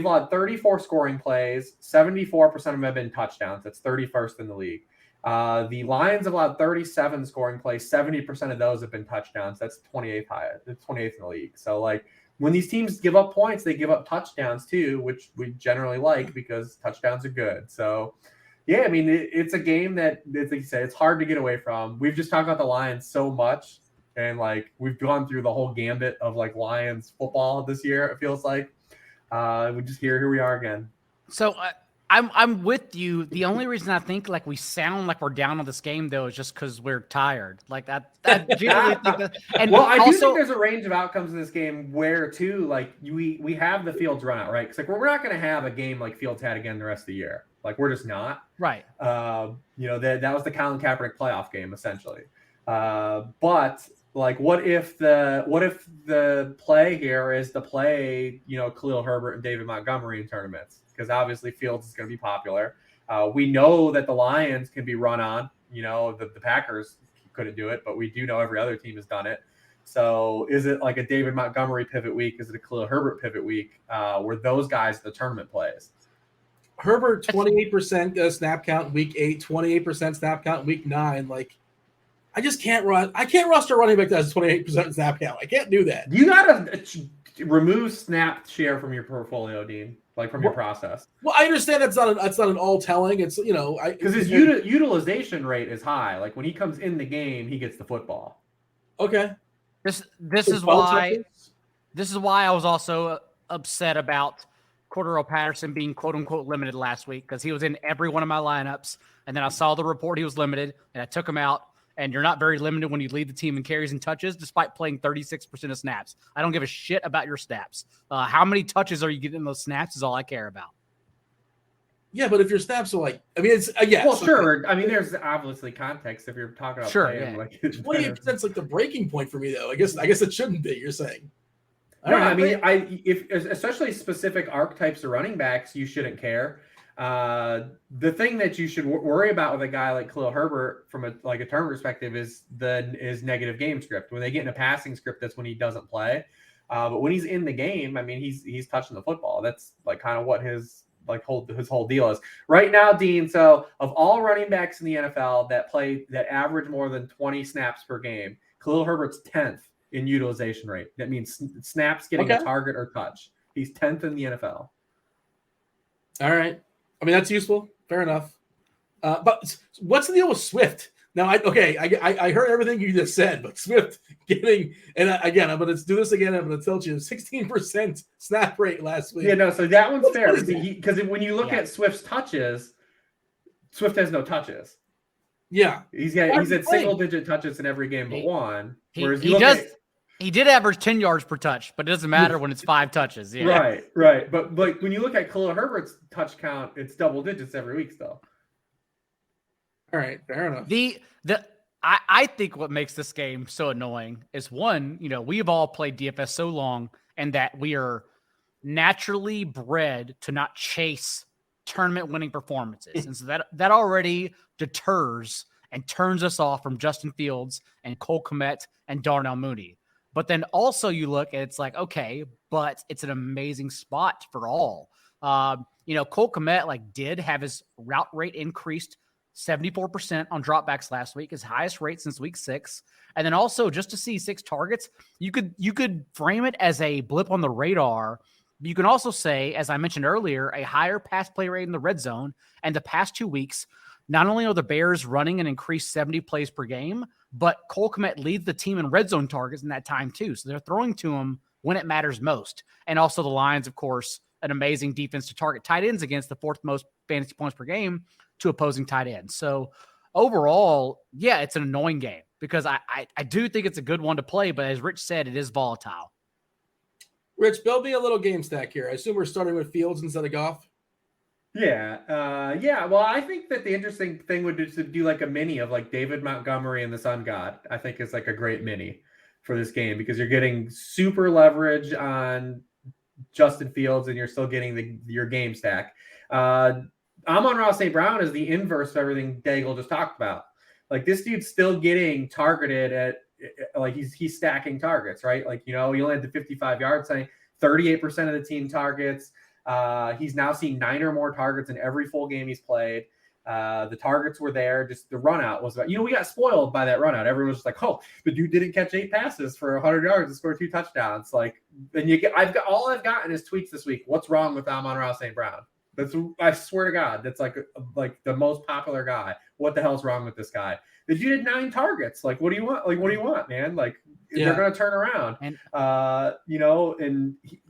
Speaker 3: allowed 34 scoring plays. 74% of them have been touchdowns. That's 31st in the league. The Lions have allowed 37 scoring plays. 70% of those have been touchdowns. That's 28th high. It's 28th in the league. So like when these teams give up points, they give up touchdowns too, which we generally like because touchdowns are good. So yeah, I mean, it's a game that, like you said, it's hard to get away from. We've just talked about the Lions so much, and like we've gone through the whole gambit of like Lions football this year. It feels like we just here we are again.
Speaker 2: So I'm with you. The only reason I think like we sound like we're down on this game though is just because we're tired. Like I genuinely think that. And
Speaker 3: well, I do think there's a range of outcomes in this game where too, like we have the Fields run out, right? Because like we're not going to have a game like Fields had again the rest of the year. Like we're just not.
Speaker 2: Right.
Speaker 3: That was the Colin Kaepernick playoff game essentially. But like, what if the play here is to play, Khalil Herbert and David Montgomery in tournaments? Because obviously Fields is going to be popular. We know that the Lions can be run on. The Packers couldn't do it, but we do know every other team has done it. So is it like a David Montgomery pivot week? Is it a Khalil Herbert pivot week where those guys the tournament plays?
Speaker 1: Herbert, 28% snap count week 8, 28% snap count week 9. Like, I just can't run. I can't roster running back that has 28% snap count. I can't do that.
Speaker 3: You gotta remove snap share from your portfolio, Dean. Like from your process.
Speaker 1: Well, I understand that's not an all telling. It's
Speaker 3: because his utilization rate is high. Like when he comes in the game, he gets the football.
Speaker 1: Okay.
Speaker 2: This is why I was also upset about Cordero Patterson being quote unquote limited last week because he was in every one of my lineups, and then I saw the report he was limited, and I took him out. And you're not very limited when you lead the team in carries and touches, despite playing 36% of snaps. I don't give a shit about your snaps. How many touches are you getting in those snaps is all I care about.
Speaker 1: Yeah, but if your snaps are like, I mean, it's yeah.
Speaker 3: Well, sure. I mean, there's obviously context if you're talking about playing.
Speaker 2: Yeah.
Speaker 3: Like
Speaker 1: 28% like the breaking point for me, though. I guess it shouldn't be. You're saying.
Speaker 3: If especially specific archetypes of running backs, you shouldn't care. The thing that you should worry about with a guy like Khalil Herbert from a term perspective is negative game script. When they get in a passing script, that's when he doesn't play. But when he's in the game, I mean, he's touching the football. That's like kind of what his whole deal is right now, Dean. So of all running backs in the NFL that average more than 20 snaps per game, Khalil Herbert's 10th in utilization rate. That means snaps getting a target or touch. He's 10th in the NFL.
Speaker 1: All right. I mean, that's useful. Fair enough. But what's the deal with Swift? Now, I heard everything you just said, but Swift getting – and again, I'm going to do this again. I'm going to tell you 16% snap rate last week.
Speaker 3: Yeah, no, so that one's fair. Because when you look at Swift's touches, Swift has no touches.
Speaker 1: Yeah.
Speaker 3: He's at single-digit touches in every game but one. Whereas
Speaker 2: he did average 10 yards per touch, but it doesn't matter when it's 5 touches. Yeah.
Speaker 3: Right. But when you look at Khalil Herbert's touch count, it's double digits every week still.
Speaker 1: All right, fair enough.
Speaker 2: I think what makes this game so annoying is one, we've all played DFS so long and that we are naturally bred to not chase tournament winning performances. And so that already deters and turns us off from Justin Fields and Cole Kmet and Darnell Mooney. But then also you look and it's like, okay, but it's an amazing spot for all. Cole Kmet did have his route rate increased 74% on dropbacks last week, his highest rate since week 6. And then also just to see 6 targets, you could frame it as a blip on the radar. You can also say, as I mentioned earlier, a higher pass play rate in the red zone. And the past 2 weeks, not only are the Bears running an increased 70 plays per game, but Cole Kmet leads the team in red zone targets in that time too. So they're throwing to him when it matters most. And also the Lions, of course, an amazing defense to target tight ends against the 4th most fantasy points per game to opposing tight ends. So overall, yeah, it's an annoying game because I do think it's a good one to play, but as Rich said, it is volatile.
Speaker 1: Rich, build me a little game stack here. I assume we're starting with Fields instead of Goff.
Speaker 3: Yeah. Well, I think that the interesting thing would be to do like a mini of like David Montgomery and the Sun God. I think it's like a great mini for this game because you're getting super leverage on Justin Fields and you're still getting your game stack. Amon-Ra St. Brown is the inverse of everything Daigle just talked about. Like this dude's still getting targeted at like he's stacking targets, right? Like, he only had the 55-yard sign, 38% of the team targets. He's now seen 9 or more targets in every full game he's played. The targets were there. Just the run out was, we got spoiled by that run out. Everyone was just like, oh, the dude didn't catch 8 passes for 100 yards and scored 2 touchdowns. Like, then I've gotten is tweets this week. What's wrong with Amon-Ra St. Brown? I swear to God, that's like the most popular guy. What the hell's wrong with this guy? The dude had 9 targets. Like, what do you want? Like, what do you want, man? Like, they're going to turn around. And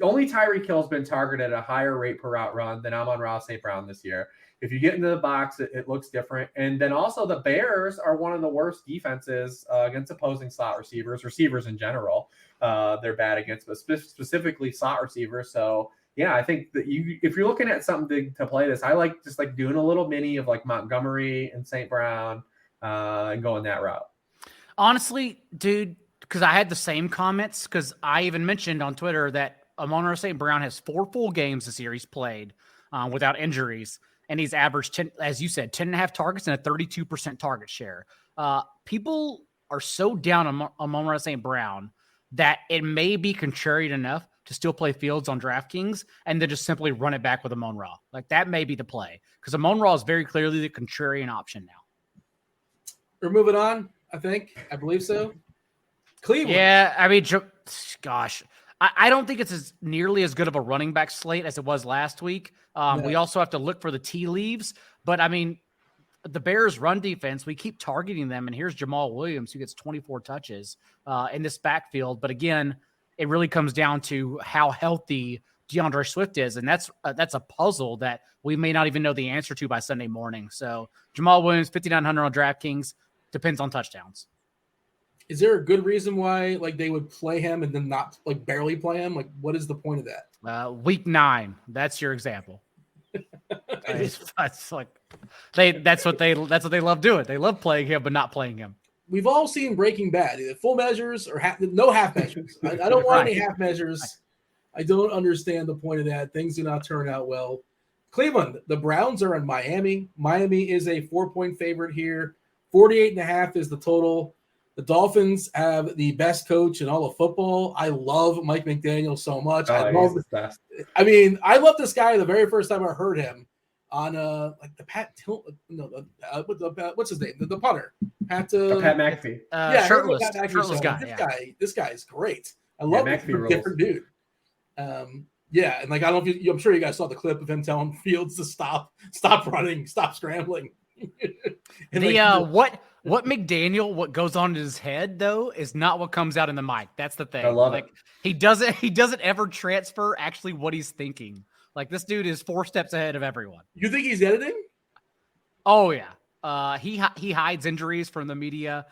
Speaker 3: only Tyreek Hill's been targeted at a higher rate per route run than Amon-Ra St. Brown this year. If you get into the box, it looks different. And then also the Bears are one of the worst defenses against opposing slot receivers in general. They're bad against, but specifically slot receivers. So, yeah, I think that if you're looking at something to play this, I like just like doing a little mini of like Montgomery and St. Brown and going that route.
Speaker 2: Honestly, dude, because I had the same comments, because I even mentioned on Twitter that Amon-Ra St. Brown has 4 full games this year he's played without injuries. And he's averaged 10, as you said, 10.5 targets and a 32% target share. People are so down on Amon-Ra St. Brown that it may be contrarian enough to still play Fields on DraftKings and then just simply run it back with Amon-Ra. Like, that may be the play, because Amon-Ra is very clearly the contrarian option now.
Speaker 1: We're moving on, I believe so. Cleveland.
Speaker 2: Yeah, I mean, gosh. I don't think it's nearly as good of a running back slate as it was last week. No. We also have to look for the tea leaves. But, I mean, the Bears' run defense, we keep targeting them. And here's Jamal Williams, who gets 24 touches in this backfield. But, again, it really comes down to how healthy DeAndre Swift is. And that's a puzzle that we may not even know the answer to by Sunday morning. So, Jamal Williams, 5,900 on DraftKings, depends on touchdowns.
Speaker 1: Is there a good reason why they would play him and then not barely play him? Like, what is the point of that?
Speaker 2: Week 9, that's your example. That's what they love doing. They love playing him, but not playing him.
Speaker 1: We've all seen Breaking Bad, either full measures or no half measures. I don't want any half measures. I don't understand the point of that. Things do not turn out well. Cleveland, the Browns are in Miami. Miami is a 4-point favorite here. 48.5 is the total. The Dolphins have the best coach in all of football. I love Mike McDaniel so much. I love this guy the very first time I heard him on the Pat what's his name? The punter. Pat
Speaker 3: McAfee.
Speaker 2: Shirtless guy.
Speaker 1: This guy is great. I love him. Different dude. And I don't know if I'm sure you guys saw the clip of him telling Fields to stop running, stop scrambling.
Speaker 2: What McDaniel goes on in his head though is not what comes out in the mic. That's the thing.
Speaker 3: I love it.
Speaker 2: He doesn't ever transfer actually what he's thinking. Like, this dude is 4 steps ahead of everyone.
Speaker 1: You think he's editing?
Speaker 2: Oh yeah. He hides injuries from the media.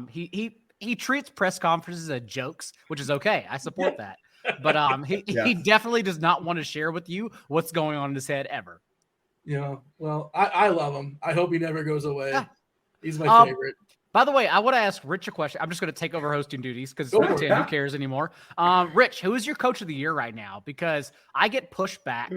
Speaker 2: He treats press conferences as jokes, which is okay. I support that. But he definitely does not want to share with you what's going on in his head ever.
Speaker 1: Yeah, well, I love him. I hope he never goes away. Yeah. He's my favorite.
Speaker 2: By the way, I want to ask Rich a question. I'm just going to take over hosting duties because who cares anymore? Rich, who is your coach of the year right now? Because I get pushed back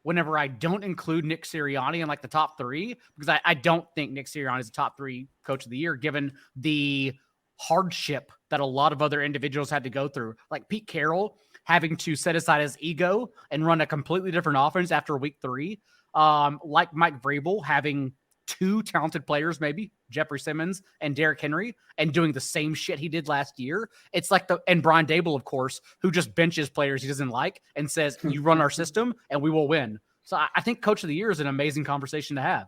Speaker 2: whenever I don't include Nick Sirianni in the top 3, because I don't think Nick Sirianni is a top 3 coach of the year, given the hardship that a lot of other individuals had to go through. Like Pete Carroll having to set aside his ego and run a completely different offense after week 3. Like Mike Vrabel having 2 talented players, maybe Jeffrey Simmons and Derrick Henry, and doing the same shit he did last year. It's and Brian Daigle, of course, who just benches players he doesn't like and says, you run our system and we will win. So I think coach of the year is an amazing conversation to have.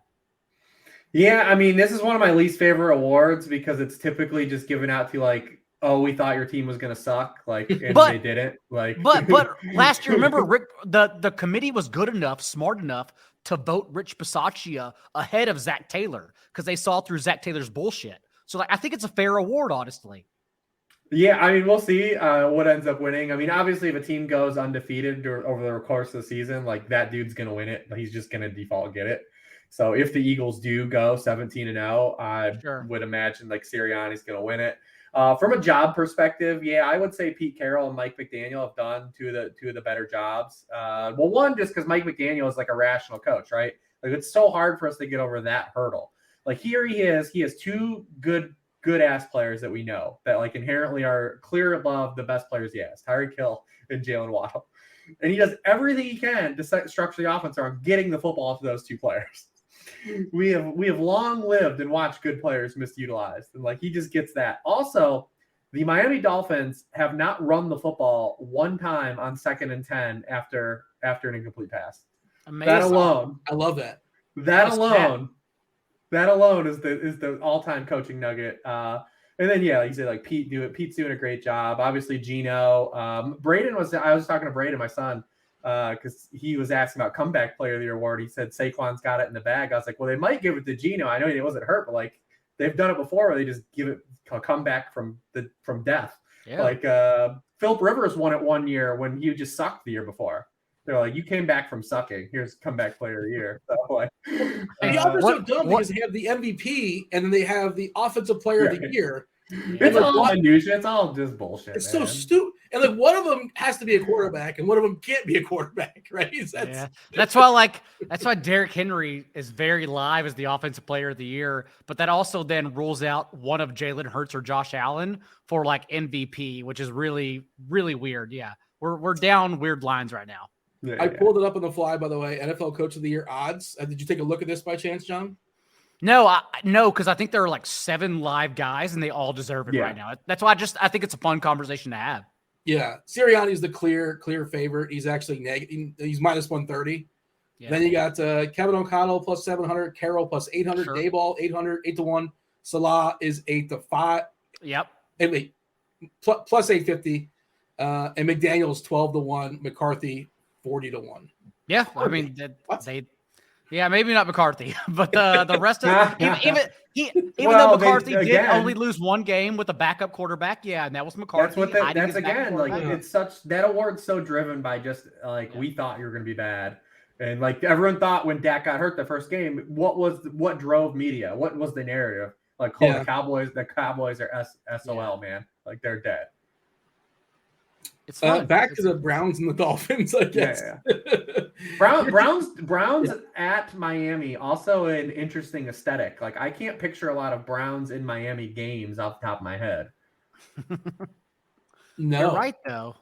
Speaker 3: Yeah. I mean, this is one of my least favorite awards because it's typically just given out to oh, we thought your team was going to suck. And they didn't.
Speaker 2: But last year, remember, Rick, the committee was good enough, smart enough to vote Rich Bisaccia ahead of Zach Taylor because they saw through Zach Taylor's bullshit. So I think it's a fair award, honestly.
Speaker 3: Yeah, I mean, we'll see what ends up winning. I mean, obviously, if a team goes undefeated over the course of the season, that dude's going to win it. He's just going to default get it. So if the Eagles do go 17-0, I would imagine Sirianni's going to win it. From a job perspective, yeah, I would say Pete Carroll and Mike McDaniel have done two of the better jobs. One, just because Mike McDaniel is a rational coach, right? It's so hard for us to get over that hurdle. Here he has 2 good ass players that we know that inherently are clear above the best players he has, Tyreek Hill and Jalen Waddle. And he does everything he can to structure the offense around getting the football to those 2 players. we have long lived and watched good players misutilized, and like he just gets that. Also, the Miami Dolphins have not run the football one time on 2nd and 10 after an incomplete pass.
Speaker 2: Amazing.
Speaker 3: That alone,
Speaker 1: I love that.
Speaker 3: that alone is the all-time coaching nugget. And then like you said, like Pete's doing a great job. Obviously, Gino. I was talking to Braden, my son, because he was asking about comeback player of the year award. He said Saquon's got it in the bag. I was like, well, they might give it to Gino. I know he wasn't hurt, but like they've done it before where they just give it a comeback from death. Yeah. Like Philip Rivers won it one year when he just sucked the year before. They're like, you came back from sucking. Here's comeback player of the year. So, like,
Speaker 1: the offense so dumb because they have the MVP and then they have the offensive player of the year.
Speaker 3: It's all minutia. It's all just bullshit.
Speaker 1: It's so stupid. And like one of them has to be a quarterback and one of them can't be a quarterback, right?
Speaker 2: That's why Derrick Henry is very live as the offensive player of the year, but that also then rules out one of Jalen Hurts or Josh Allen for like MVP, which is really, really weird. Yeah. We're down weird lines right now.
Speaker 3: Yeah,
Speaker 1: I pulled it up on the fly, by the way. NFL Coach of the Year odds. Did you take a look at this by chance, John?
Speaker 2: No, because I think there are like 7 live guys and they all deserve it right now. That's why I think it's a fun conversation to have.
Speaker 1: Yeah, Sirianni's the clear favorite. He's actually negative. He's minus 130. Yeah. Then you got Kevin O'Connell plus 700, Carroll plus 800, sure. Dayball 800, 8-1. Salah is 8-5.
Speaker 2: Yep.
Speaker 1: And wait, plus 850. And McDaniel's 12-1. McCarthy 40-1
Speaker 2: Yeah, I mean maybe not McCarthy, but the rest of even though McCarthy did only lose one game with a backup quarterback, and that was McCarthy.
Speaker 3: That's again like it's such that award's so driven by just like we thought you were going to be bad, and like everyone thought when Dak got hurt the first game, what drove media? What was the narrative? Like the Cowboys are SOL, man, like they're dead.
Speaker 2: It's fun.
Speaker 1: Back to the Browns and the Dolphins, I guess.
Speaker 3: Browns at Miami, also an interesting aesthetic. Like I can't picture a lot of Browns in Miami games off the top of my head.
Speaker 1: No,
Speaker 2: you're right though.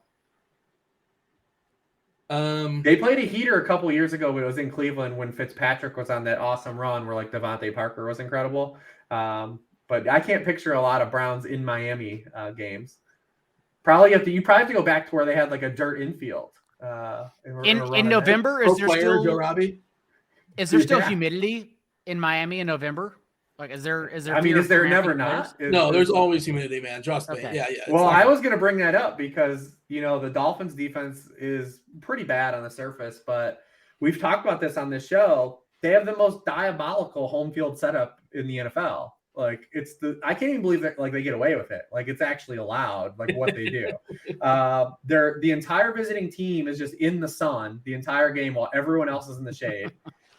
Speaker 3: They played a heater a couple years ago, but it was in Cleveland when Fitzpatrick was on that awesome run where like Devontae Parker was incredible. But I can't picture a lot of Browns in Miami games. You probably have to go back to where they had like a dirt infield.
Speaker 2: In November, is there still
Speaker 1: Joe Robbie?
Speaker 2: Is there still humidity in Miami in November? Like, is there?
Speaker 3: I mean, is there never not?
Speaker 1: No, there's always humidity, man. Trust me. Okay. Yeah.
Speaker 3: Well, I was going to bring that up because the Dolphins' defense is pretty bad on the surface, but we've talked about this on this show. They have the most diabolical home field setup in the NFL. Like I can't even believe that like they get away with it. Like it's actually allowed, like what they do. The entire visiting team is just in the sun the entire game while everyone else is in the shade.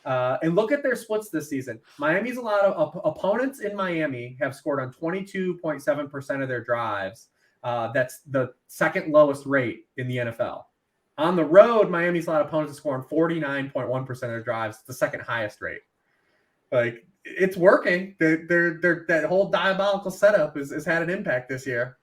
Speaker 3: And look at their splits this season. Miami's a lot of opponents in Miami have scored on 22.7% of their drives. That's the second lowest rate in the NFL. On the road, Miami's a lot of opponents score on 49.1% of their drives. It's the second highest rate. Like it's working. That whole diabolical setup has had an impact this year.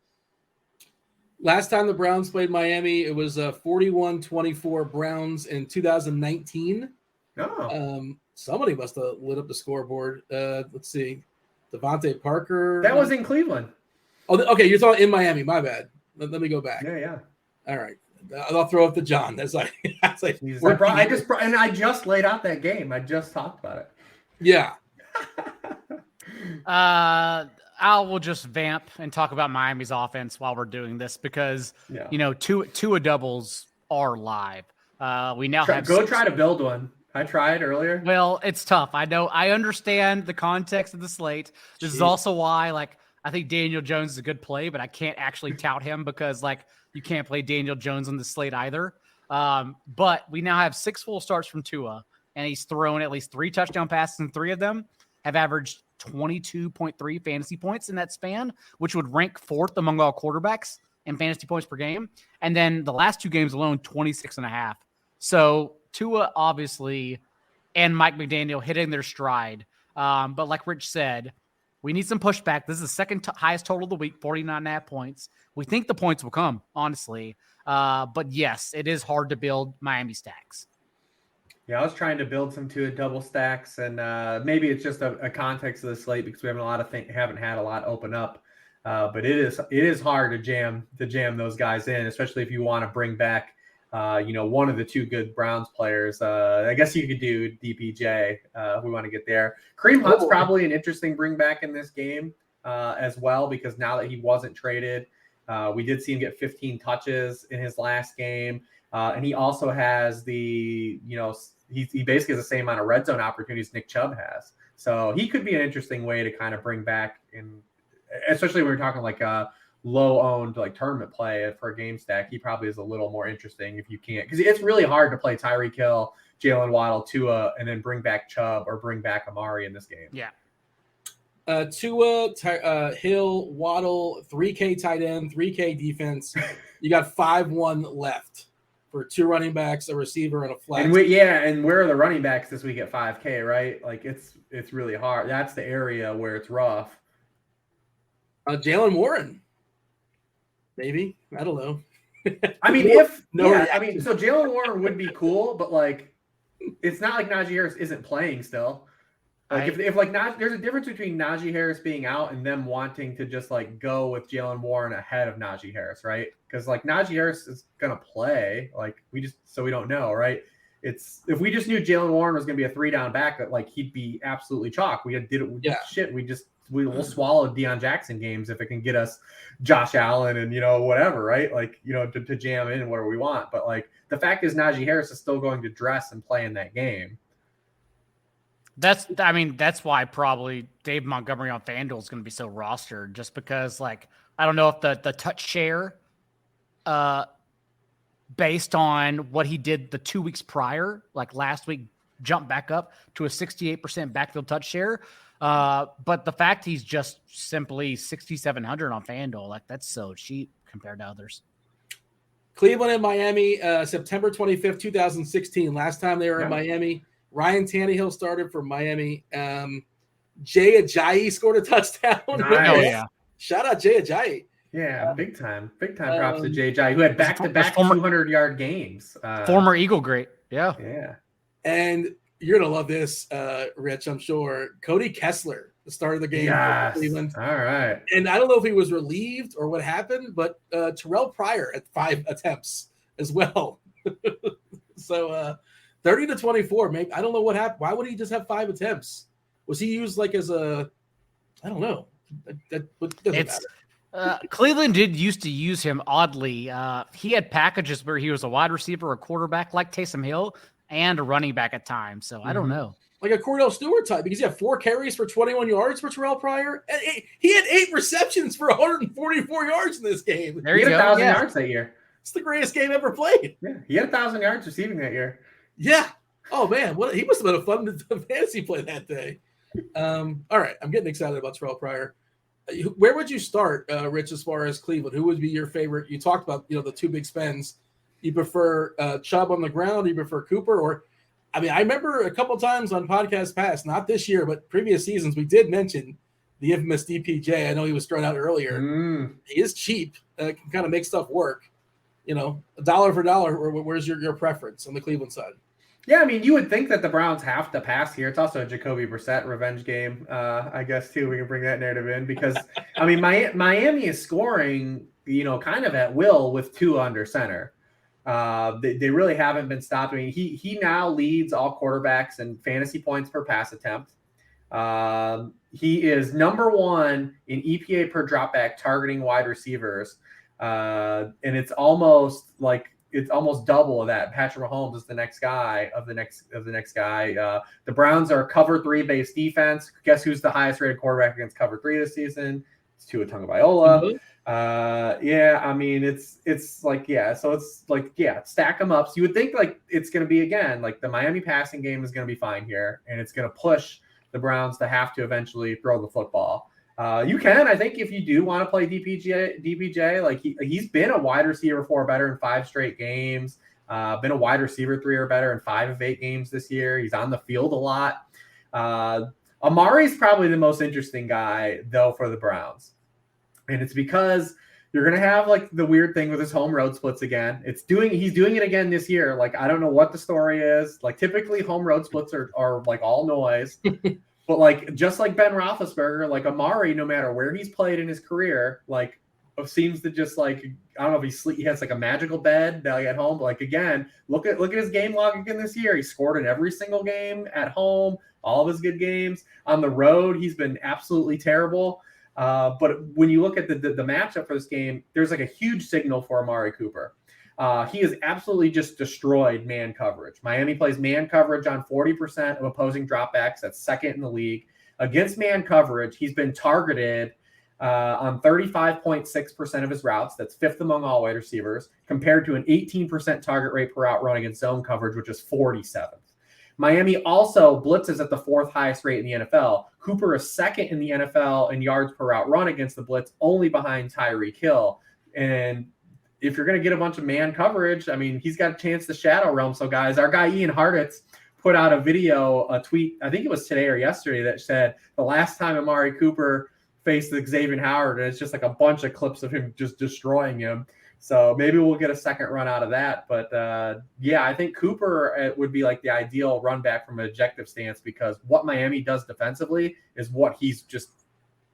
Speaker 1: Last time the Browns played Miami, it was 41-24 Browns in 2019.
Speaker 3: Oh.
Speaker 1: Somebody must have lit up the scoreboard. Let's see. Devontae Parker.
Speaker 3: That was in Cleveland.
Speaker 1: Oh, okay. You're talking in Miami. My bad. Let me go back.
Speaker 3: Yeah.
Speaker 1: All right. I'll throw it to John. That's like
Speaker 3: I just laid out that game. I just talked about it.
Speaker 1: Yeah.
Speaker 2: I will just vamp and talk about Miami's offense while we're doing this because Tua doubles are live. We now try
Speaker 3: to build one. I tried earlier.
Speaker 2: Well, it's tough. I know. I understand the context of the slate. This is also why, I think Daniel Jones is a good play, but I can't actually tout him because, you can't play Daniel Jones on the slate either. But we now have 6 full starts from Tua, and he's thrown at least 3 touchdown passes, and 3 of them have averaged 22.3 fantasy points in that span, which would rank 4th among all quarterbacks in fantasy points per game. And then the last 2 games alone, 26.5. So Tua, obviously, and Mike McDaniel hitting their stride. But like Rich said, we need some pushback. This is the second highest total of the week, 49.5 points. We think the points will come, honestly. But yes, it is hard to build Miami stacks.
Speaker 3: Yeah, I was trying to build some two double stacks, and maybe it's just a context of the slate because we haven't had a lot open up. But it is hard to jam those guys in, especially if you want to bring back one of the two good Browns players. I guess you could do DPJ if we want to get there. Kareem Hunt's probably an interesting bring back in this game as well, because now that he wasn't traded, we did see him get 15 touches in his last game. And he also has he basically has the same amount of red zone opportunities Nick Chubb has. So he could be an interesting way to kind of bring back in, especially when we're talking like a low owned like tournament play for a game stack. He probably is a little more interesting if you can't, because it's really hard to play Tyreek Hill, Jalen Waddle, Tua, and then bring back Chubb or bring back Amari in this game.
Speaker 2: Yeah.
Speaker 1: Tua, Hill, Waddle, 3K tight end, 3K defense. You got 5-1 left for two running backs, a receiver, and a flex.
Speaker 3: And where are the running backs this week at 5K, right? Like it's really hard. That's the area where it's rough.
Speaker 1: Jalen Warren, maybe. I don't know.
Speaker 3: I mean, so Jalen Warren would be cool, but like, it's not like Najee Harris isn't playing still. Like if there's a difference between Najee Harris being out and them wanting to just like go with Jalen Warren ahead of Najee Harris, right? Because like Najee Harris is gonna play. Like we don't know, right? It's if we just knew Jalen Warren was gonna be a 3-down back, that like he'd be absolutely chalk. We'll swallow Deion Jackson games if it can get us Josh Allen and whatever, right? Like to jam in whatever we want. But like the fact is Najee Harris is still going to dress and play in that game.
Speaker 2: That's why probably Dave Montgomery on FanDuel is going to be so rostered, just because like I don't know if the touch share, based on what he did the 2 weeks prior, like last week, jumped back up to a 68% backfield touch share. But the fact he's just simply 6,700 on FanDuel, like that's so cheap compared to others.
Speaker 1: Cleveland and Miami, September 25th, 2016. Last time they were in Miami. Ryan Tannehill started for Miami. Jay Ajayi scored a touchdown.
Speaker 3: Nice.
Speaker 2: Oh, yeah.
Speaker 1: Shout out Jay Ajayi.
Speaker 3: Yeah, big time props to Jay Ajayi, who had back-to-back 200-yard games.
Speaker 2: Former Eagle great. Yeah.
Speaker 3: Yeah.
Speaker 1: And you're going to love this, Rich, I'm sure. Cody Kessler, the start of the game for Cleveland.
Speaker 3: All right.
Speaker 1: And I don't know if he was relieved or what happened, but Terrell Pryor at 5 attempts as well. So, 30-24. Maybe I don't know what happened. Why would he just have 5 attempts? Was he used like as a? I don't know.
Speaker 2: Cleveland did used to use him oddly. He had packages where he was a wide receiver, a quarterback like Taysom Hill, and a running back at times. So I don't know,
Speaker 1: like a Cordell Stewart type, because he had 4 carries for 21 yards for Terrell Pryor, and he had 8 receptions for 144 yards in this game.
Speaker 2: There you
Speaker 3: go.
Speaker 2: He
Speaker 3: had 1,000 yards that year.
Speaker 1: It's the greatest game ever played.
Speaker 3: Yeah, he had 1,000 yards receiving that year.
Speaker 1: Yeah. Oh man, he must have been a fun fantasy play that day. All right, I'm getting excited about Terrell Pryor. Where would you start, Rich, as far as Cleveland? Who would be your favorite? You talked about the 2 big spends. You prefer Chubb on the ground? You prefer Cooper? Or, I remember a couple times on podcasts past, not this year, but previous seasons, we did mention the infamous DPJ. I know he was thrown out earlier. He is cheap. Can kind of make stuff work. $1 for $1. Where's your preference on the Cleveland side?
Speaker 3: Yeah, you would think that the Browns have to pass here. It's also a Jacoby Brissett revenge game, I guess, too. We can bring that narrative in because, Miami is scoring, kind of at will with 2 under center. They really haven't been stopping. He now leads all quarterbacks in fantasy points per pass attempt. He is number 1 in EPA per dropback targeting wide receivers. And it's almost double of that. Patrick Mahomes is the next guy of the next guy. The Browns are a cover 3 based defense. Guess who's the highest rated quarterback against cover 3 this season? It's Tua Tagovailoa. Stack them up. So you would think like it's going to be again like the Miami passing game is going to be fine here, and it's going to push the Browns to have to eventually throw the football. You can, I think, if you do want to play DPJ, like he's been a wide receiver 4 or better in 5 straight games, been a wide receiver 3 or better in 5 of 8 games this year. He's on the field a lot. Amari's probably the most interesting guy though for the Browns. And it's because You're gonna have like the weird thing with his home road splits again. He's doing it again this year. Like, I don't know what the story is. Like, typically home road splits are like all noise. But like, just like Ben Roethlisberger, like Amari, no matter where he's played in his career, like seems to just like, I don't know if he has like a magical bed like at home. But like, again, look at his game log again this year. He scored in every single game at home, all of his good games. On the road, he's been absolutely terrible. But when you look at the matchup for this game, there's like a huge signal for Amari Cooper. He has absolutely just destroyed man coverage. Miami plays man coverage on 40% of opposing dropbacks. That's second in the league. Against man coverage, he's been targeted on 35.6% of his routes. That's fifth among all wide receivers, compared to an 18% target rate per route run against zone coverage, which is 47th. Miami also blitzes at the fourth highest rate in the NFL. Cooper is second in the NFL in yards per route run against the blitz, only behind Tyreek Hill. And if you're going to get a bunch of man coverage, I mean, he's got a chance to shadow realm. So, guys, our guy Ian Hartitz put out a tweet, I think it was today or yesterday, that said the last time Amari Cooper faced Xavier Howard, and it's just like a bunch of clips of him just destroying him. So maybe we'll get a second run out of that. But, yeah, I think Cooper would be like the ideal run back from an objective stance, because what Miami does defensively is what he's just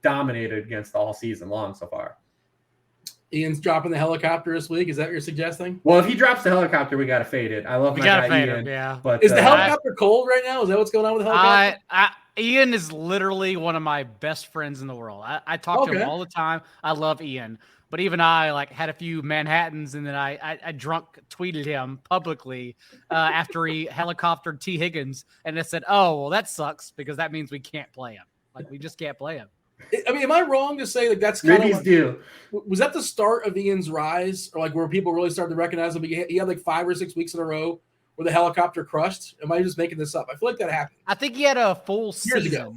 Speaker 3: dominated against all season long so far.
Speaker 1: Ian's dropping the helicopter this week. Is that what you're suggesting?
Speaker 3: Well, if he drops the helicopter, we got to fade it. I love my guy Ian.
Speaker 2: Yeah.
Speaker 3: But,
Speaker 1: is the helicopter cold right now? Is that what's going on with the helicopter?
Speaker 2: Ian is literally one of my best friends in the world. I talk to him all the time. I love Ian. But even I like had a few Manhattans, and then I drunk tweeted him publicly after he helicoptered T. Higgins, and it said, "Oh, well, that sucks because that means we can't play him. Like, we just can't play him."
Speaker 1: I mean, am I wrong to say like that's kind
Speaker 3: of like,
Speaker 1: was that the start of Ian's rise, or like where people really started to recognize him? He had like 5 or 6 weeks in a row where the helicopter crushed. Am I just making this up? I feel like that happened.
Speaker 2: I think he had a full
Speaker 1: years
Speaker 2: season.
Speaker 1: ago.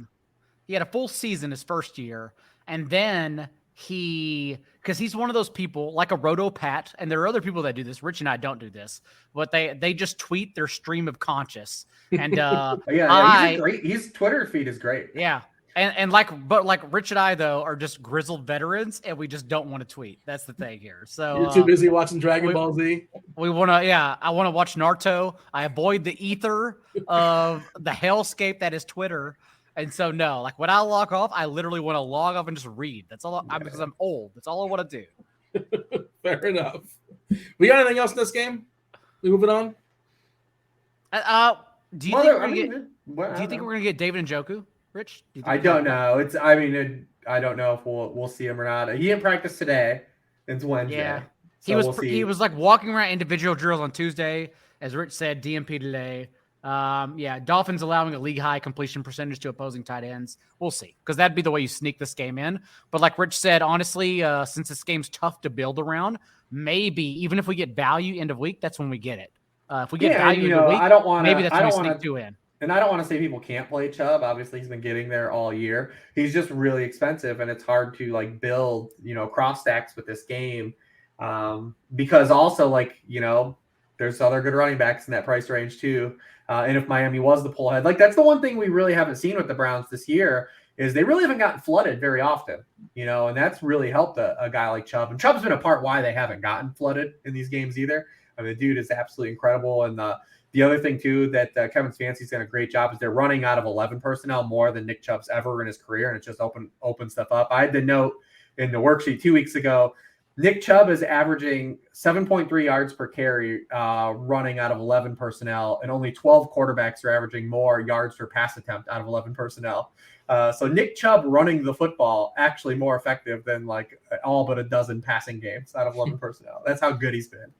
Speaker 2: He had a full season his first year, and then because he's one of those people like a Roto Pat, and there are other people that do this. Rich and I don't do this, but they just tweet their stream of conscious. And
Speaker 3: he's great. His Twitter feed is great.
Speaker 2: Yeah. And like Rich and I though are just grizzled veterans, and we just don't want to tweet. That's the thing here. So
Speaker 1: you're too busy watching Dragon Ball Z.
Speaker 2: I want to watch Naruto. I avoid the ether of the hellscape that is Twitter. And so no, like when I log off, I literally want to log off and just read. That's all because I'm old. That's all I want to do.
Speaker 1: Fair enough. We got anything else in this game? We moving on?
Speaker 2: Do you think we're gonna get David Njoku? Rich?
Speaker 3: I don't know. I don't know if we'll see him or not. He didn't practice today. It's Wednesday.
Speaker 2: Yeah.
Speaker 3: So
Speaker 2: he was like walking around individual drills on Tuesday. As Rich said, DMP today. Dolphins allowing a league high completion percentage to opposing tight ends. We'll see, because that'd be the way you sneak this game in. But like Rich said, honestly, since this game's tough to build around, maybe even if we get value end of week, that's when we get it. If we get value end of week, maybe that's when we sneak 2 in.
Speaker 3: And I don't want to say people can't play Chubb. Obviously, he's been getting there all year. He's just really expensive, and it's hard to like build, cross stacks with this game, because also there's other good running backs in that price range too. And if Miami was the pull ahead, like that's the one thing we really haven't seen with the Browns this year is they really haven't gotten flooded very often, and that's really helped a guy like Chubb. And Chubb's been a part why they haven't gotten flooded in these games either. I mean, the dude is absolutely incredible, and the other thing, too, that Kevin Stefanski's done a great job is they're running out of 11 personnel more than Nick Chubb's ever in his career, and it's just open stuff up. I had the note in the worksheet 2 weeks ago, Nick Chubb is averaging 7.3 yards per carry running out of 11 personnel, and only 12 quarterbacks are averaging more yards per pass attempt out of 11 personnel. So Nick Chubb running the football actually more effective than like all but a dozen passing games out of 11 personnel. That's how good he's been.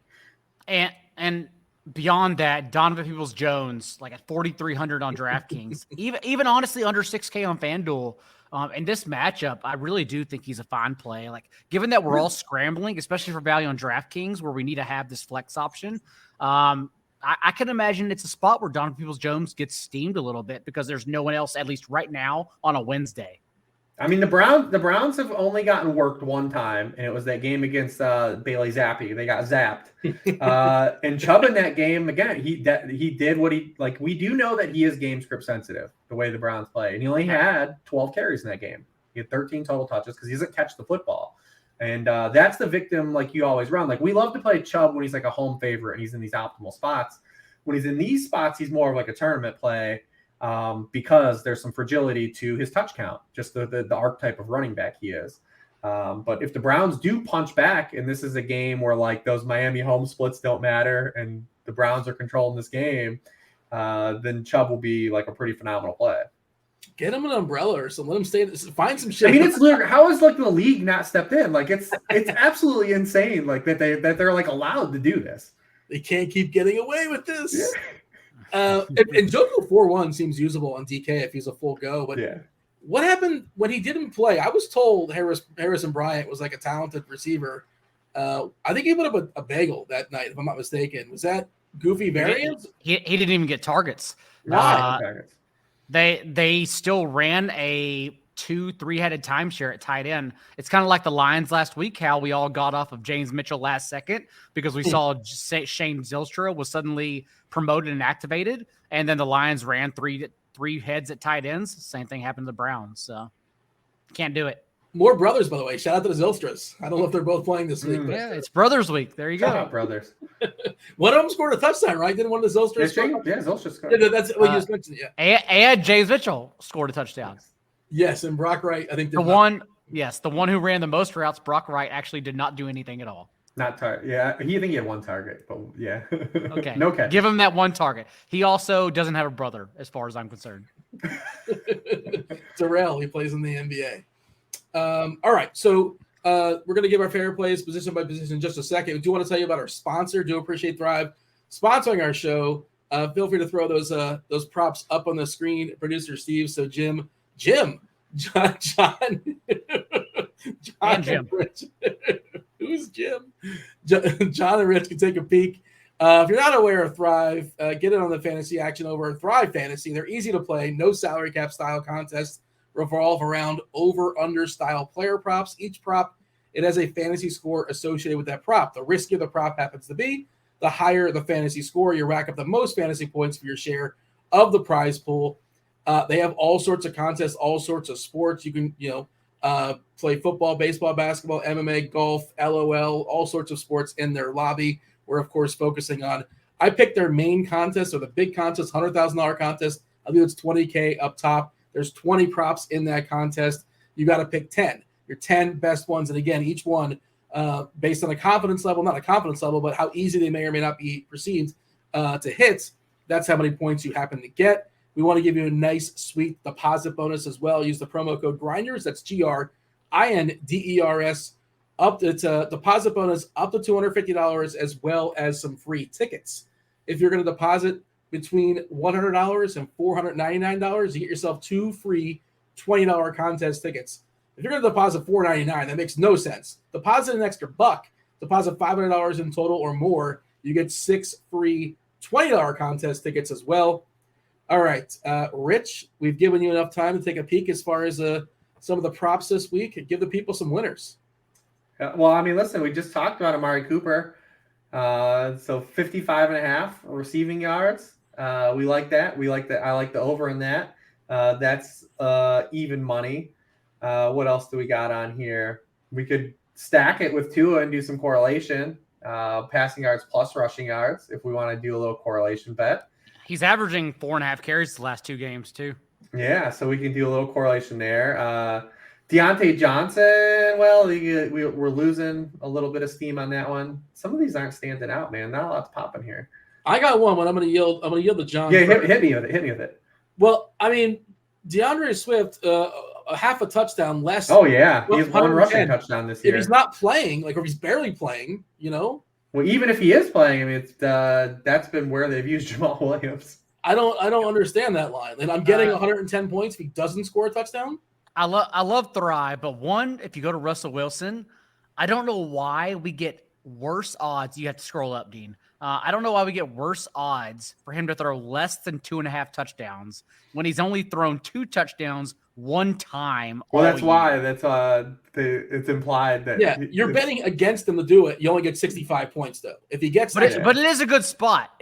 Speaker 2: And beyond that, Donovan Peoples-Jones, like at 4,300 on DraftKings, even honestly under 6K on FanDuel. In this matchup, I really do think he's a fine play. Like, given that we're all scrambling, especially for value on DraftKings, where we need to have this flex option, I can imagine it's a spot where Donovan Peoples-Jones gets steamed a little bit because there's no one else, at least right now, on a Wednesday.
Speaker 3: I mean, the Browns have only gotten worked one time, and it was that game against Bailey Zappi. They got zapped. And Chubb in that game, again, he did what he – like, we do know that he is game script sensitive, the way the Browns play. And he only had 12 carries in that game. He had 13 total touches because he doesn't catch the football. And that's the victim like you always run. Like we love to play Chubb when he's like a home favorite and he's in these optimal spots. When he's in these spots, he's more of like a tournament play because there's some fragility to his touch count, just the archetype of running back he is. But if the Browns do punch back, and this is a game where like those Miami home splits don't matter and the Browns are controlling this game, then Chubb will be like a pretty phenomenal play.
Speaker 1: Get him an umbrella or something. Let him stay. Find some shit.
Speaker 3: I mean, it's literally how is like the league not stepped in? Like it's absolutely insane. Like that they're like allowed to do this.
Speaker 1: They can't keep getting away with this. Yeah. And Joku 4-1 seems usable on DK if he's a full go. But what happened when he didn't play? I was told Harrison Bryant was like a talented receiver. I think he put up a bagel that night, if I'm not mistaken. Was that goofy variance?
Speaker 2: He didn't even get targets.
Speaker 1: Why?
Speaker 2: They still ran a 2-3-headed timeshare at tight end. It's kind of like the Lions last week, how we all got off of James Mitchell last second because we saw Shane Zylstra was suddenly promoted and activated, and then the Lions ran three heads at tight ends. Same thing happened to the Browns, so can't do it.
Speaker 1: More brothers, by the way. Shout out to the Zylstras. I don't know if they're both playing this week.
Speaker 2: Yeah, it's Brothers Week. There you go.
Speaker 3: Shout out, brothers.
Speaker 1: One of them scored a touchdown, right? Didn't one of the Zylstras score?
Speaker 3: Yeah, Zylstra scored.
Speaker 1: Yeah, that's what you just mentioned. Yeah.
Speaker 2: And James Mitchell scored a touchdown.
Speaker 1: Yes, and Brock Wright, I think
Speaker 2: the one who ran the most routes, Brock Wright, actually did not do anything at all.
Speaker 3: Not target. Yeah, I think he had one target, but yeah.
Speaker 2: Okay.
Speaker 3: No catch.
Speaker 2: Give him that one target. He also doesn't have a brother, as far as I'm concerned.
Speaker 1: Terrell, he plays in the NBA. All right, so we're going to give our favorite plays position by position in just a second. We do want to tell you about our sponsor. Do appreciate Thrive sponsoring our show. Feel free to throw those props up on the screen, producer Steve. So John, and Jim. Rich. Who's Jim? John and Rich can take a peek. If you're not aware of Thrive, get in on the fantasy action over at Thrive Fantasy. They're easy to play, no salary cap style contests. Revolve around over-under style player props. Each prop, it has a fantasy score associated with that prop. The riskier the prop happens to be, the higher the fantasy score. You rack up the most fantasy points for your share of the prize pool. They have all sorts of contests, all sorts of sports. You can, play football, baseball, basketball, MMA, golf, LOL, all sorts of sports in their lobby. We're, of course, focusing on – I picked their main contest or the big contest, $100,000 contest. I believe it's $20K up top. There's 20 props in that contest. You got to pick 10. Your 10 best ones. And again, each one based on a confidence level, not a confidence level, but how easy they may or may not be perceived to hit. That's how many points you happen to get. We want to give you a nice, sweet deposit bonus as well. Use the promo code Grinders. That's GRINDERS. It's a deposit bonus up to $250 as well as some free tickets. If you're going to deposit between $100 and $499, you get yourself 2 free $20 contest tickets. If you're going to deposit $499, that makes no sense. Deposit an extra $1. Deposit $500 in total or more. You get 6 free $20 contest tickets as well. All right, Rich, we've given you enough time to take a peek as far as some of the props this week. Give the people some winners.
Speaker 3: Well, I mean, listen, we just talked about Amari Cooper. So 55.5 receiving yards. We like that. I like the over in that. That's even money. What else do we got on here? We could stack it with Tua and do some correlation. Passing yards plus rushing yards if we want to do a little correlation bet.
Speaker 2: He's averaging 4.5 carries the last 2 games too.
Speaker 3: Yeah, so we can do a little correlation there. Deontay Johnson, well, we're losing a little bit of steam on that one. Some of these aren't standing out, man. Not a lot's popping here.
Speaker 1: I got one, but I'm going to yield to John.
Speaker 3: Yeah, hit me with it.
Speaker 1: Well, I mean, DeAndre Swift, a half a touchdown less.
Speaker 3: Oh yeah, he has 1 rushing touchdown this year.
Speaker 1: If he's not playing, or if he's barely playing,
Speaker 3: Well, even if he is playing, I mean, it's that's been where they've used Jamal Williams.
Speaker 1: I don't understand that line. And I'm getting 110 points if he doesn't score a touchdown.
Speaker 2: I love Thrive, but if you go to Russell Wilson, I don't know why we get worse odds. You have to scroll up, Dean. I don't know why we get worse odds for him to throw less than 2.5 touchdowns when he's only thrown 2 touchdowns 1 time.
Speaker 3: Well, that's why it's implied that
Speaker 1: you're betting against him to do it. You only get 65 points though. If he gets,
Speaker 2: but it is a good spot.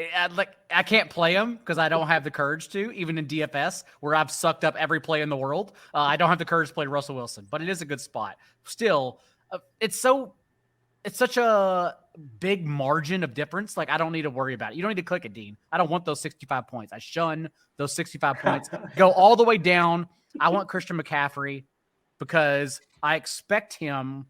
Speaker 2: I can't play him because I don't have the courage to, even in DFS where I've sucked up every play in the world. I don't have the courage to play Russell Wilson, but it is a good spot. Still, It's such a big margin of difference. Like, I don't need to worry about it. You don't need to click it, Dean. I don't want those 65 points. I shun those 65 points. Go all the way down. I want Christian McCaffrey because I expect him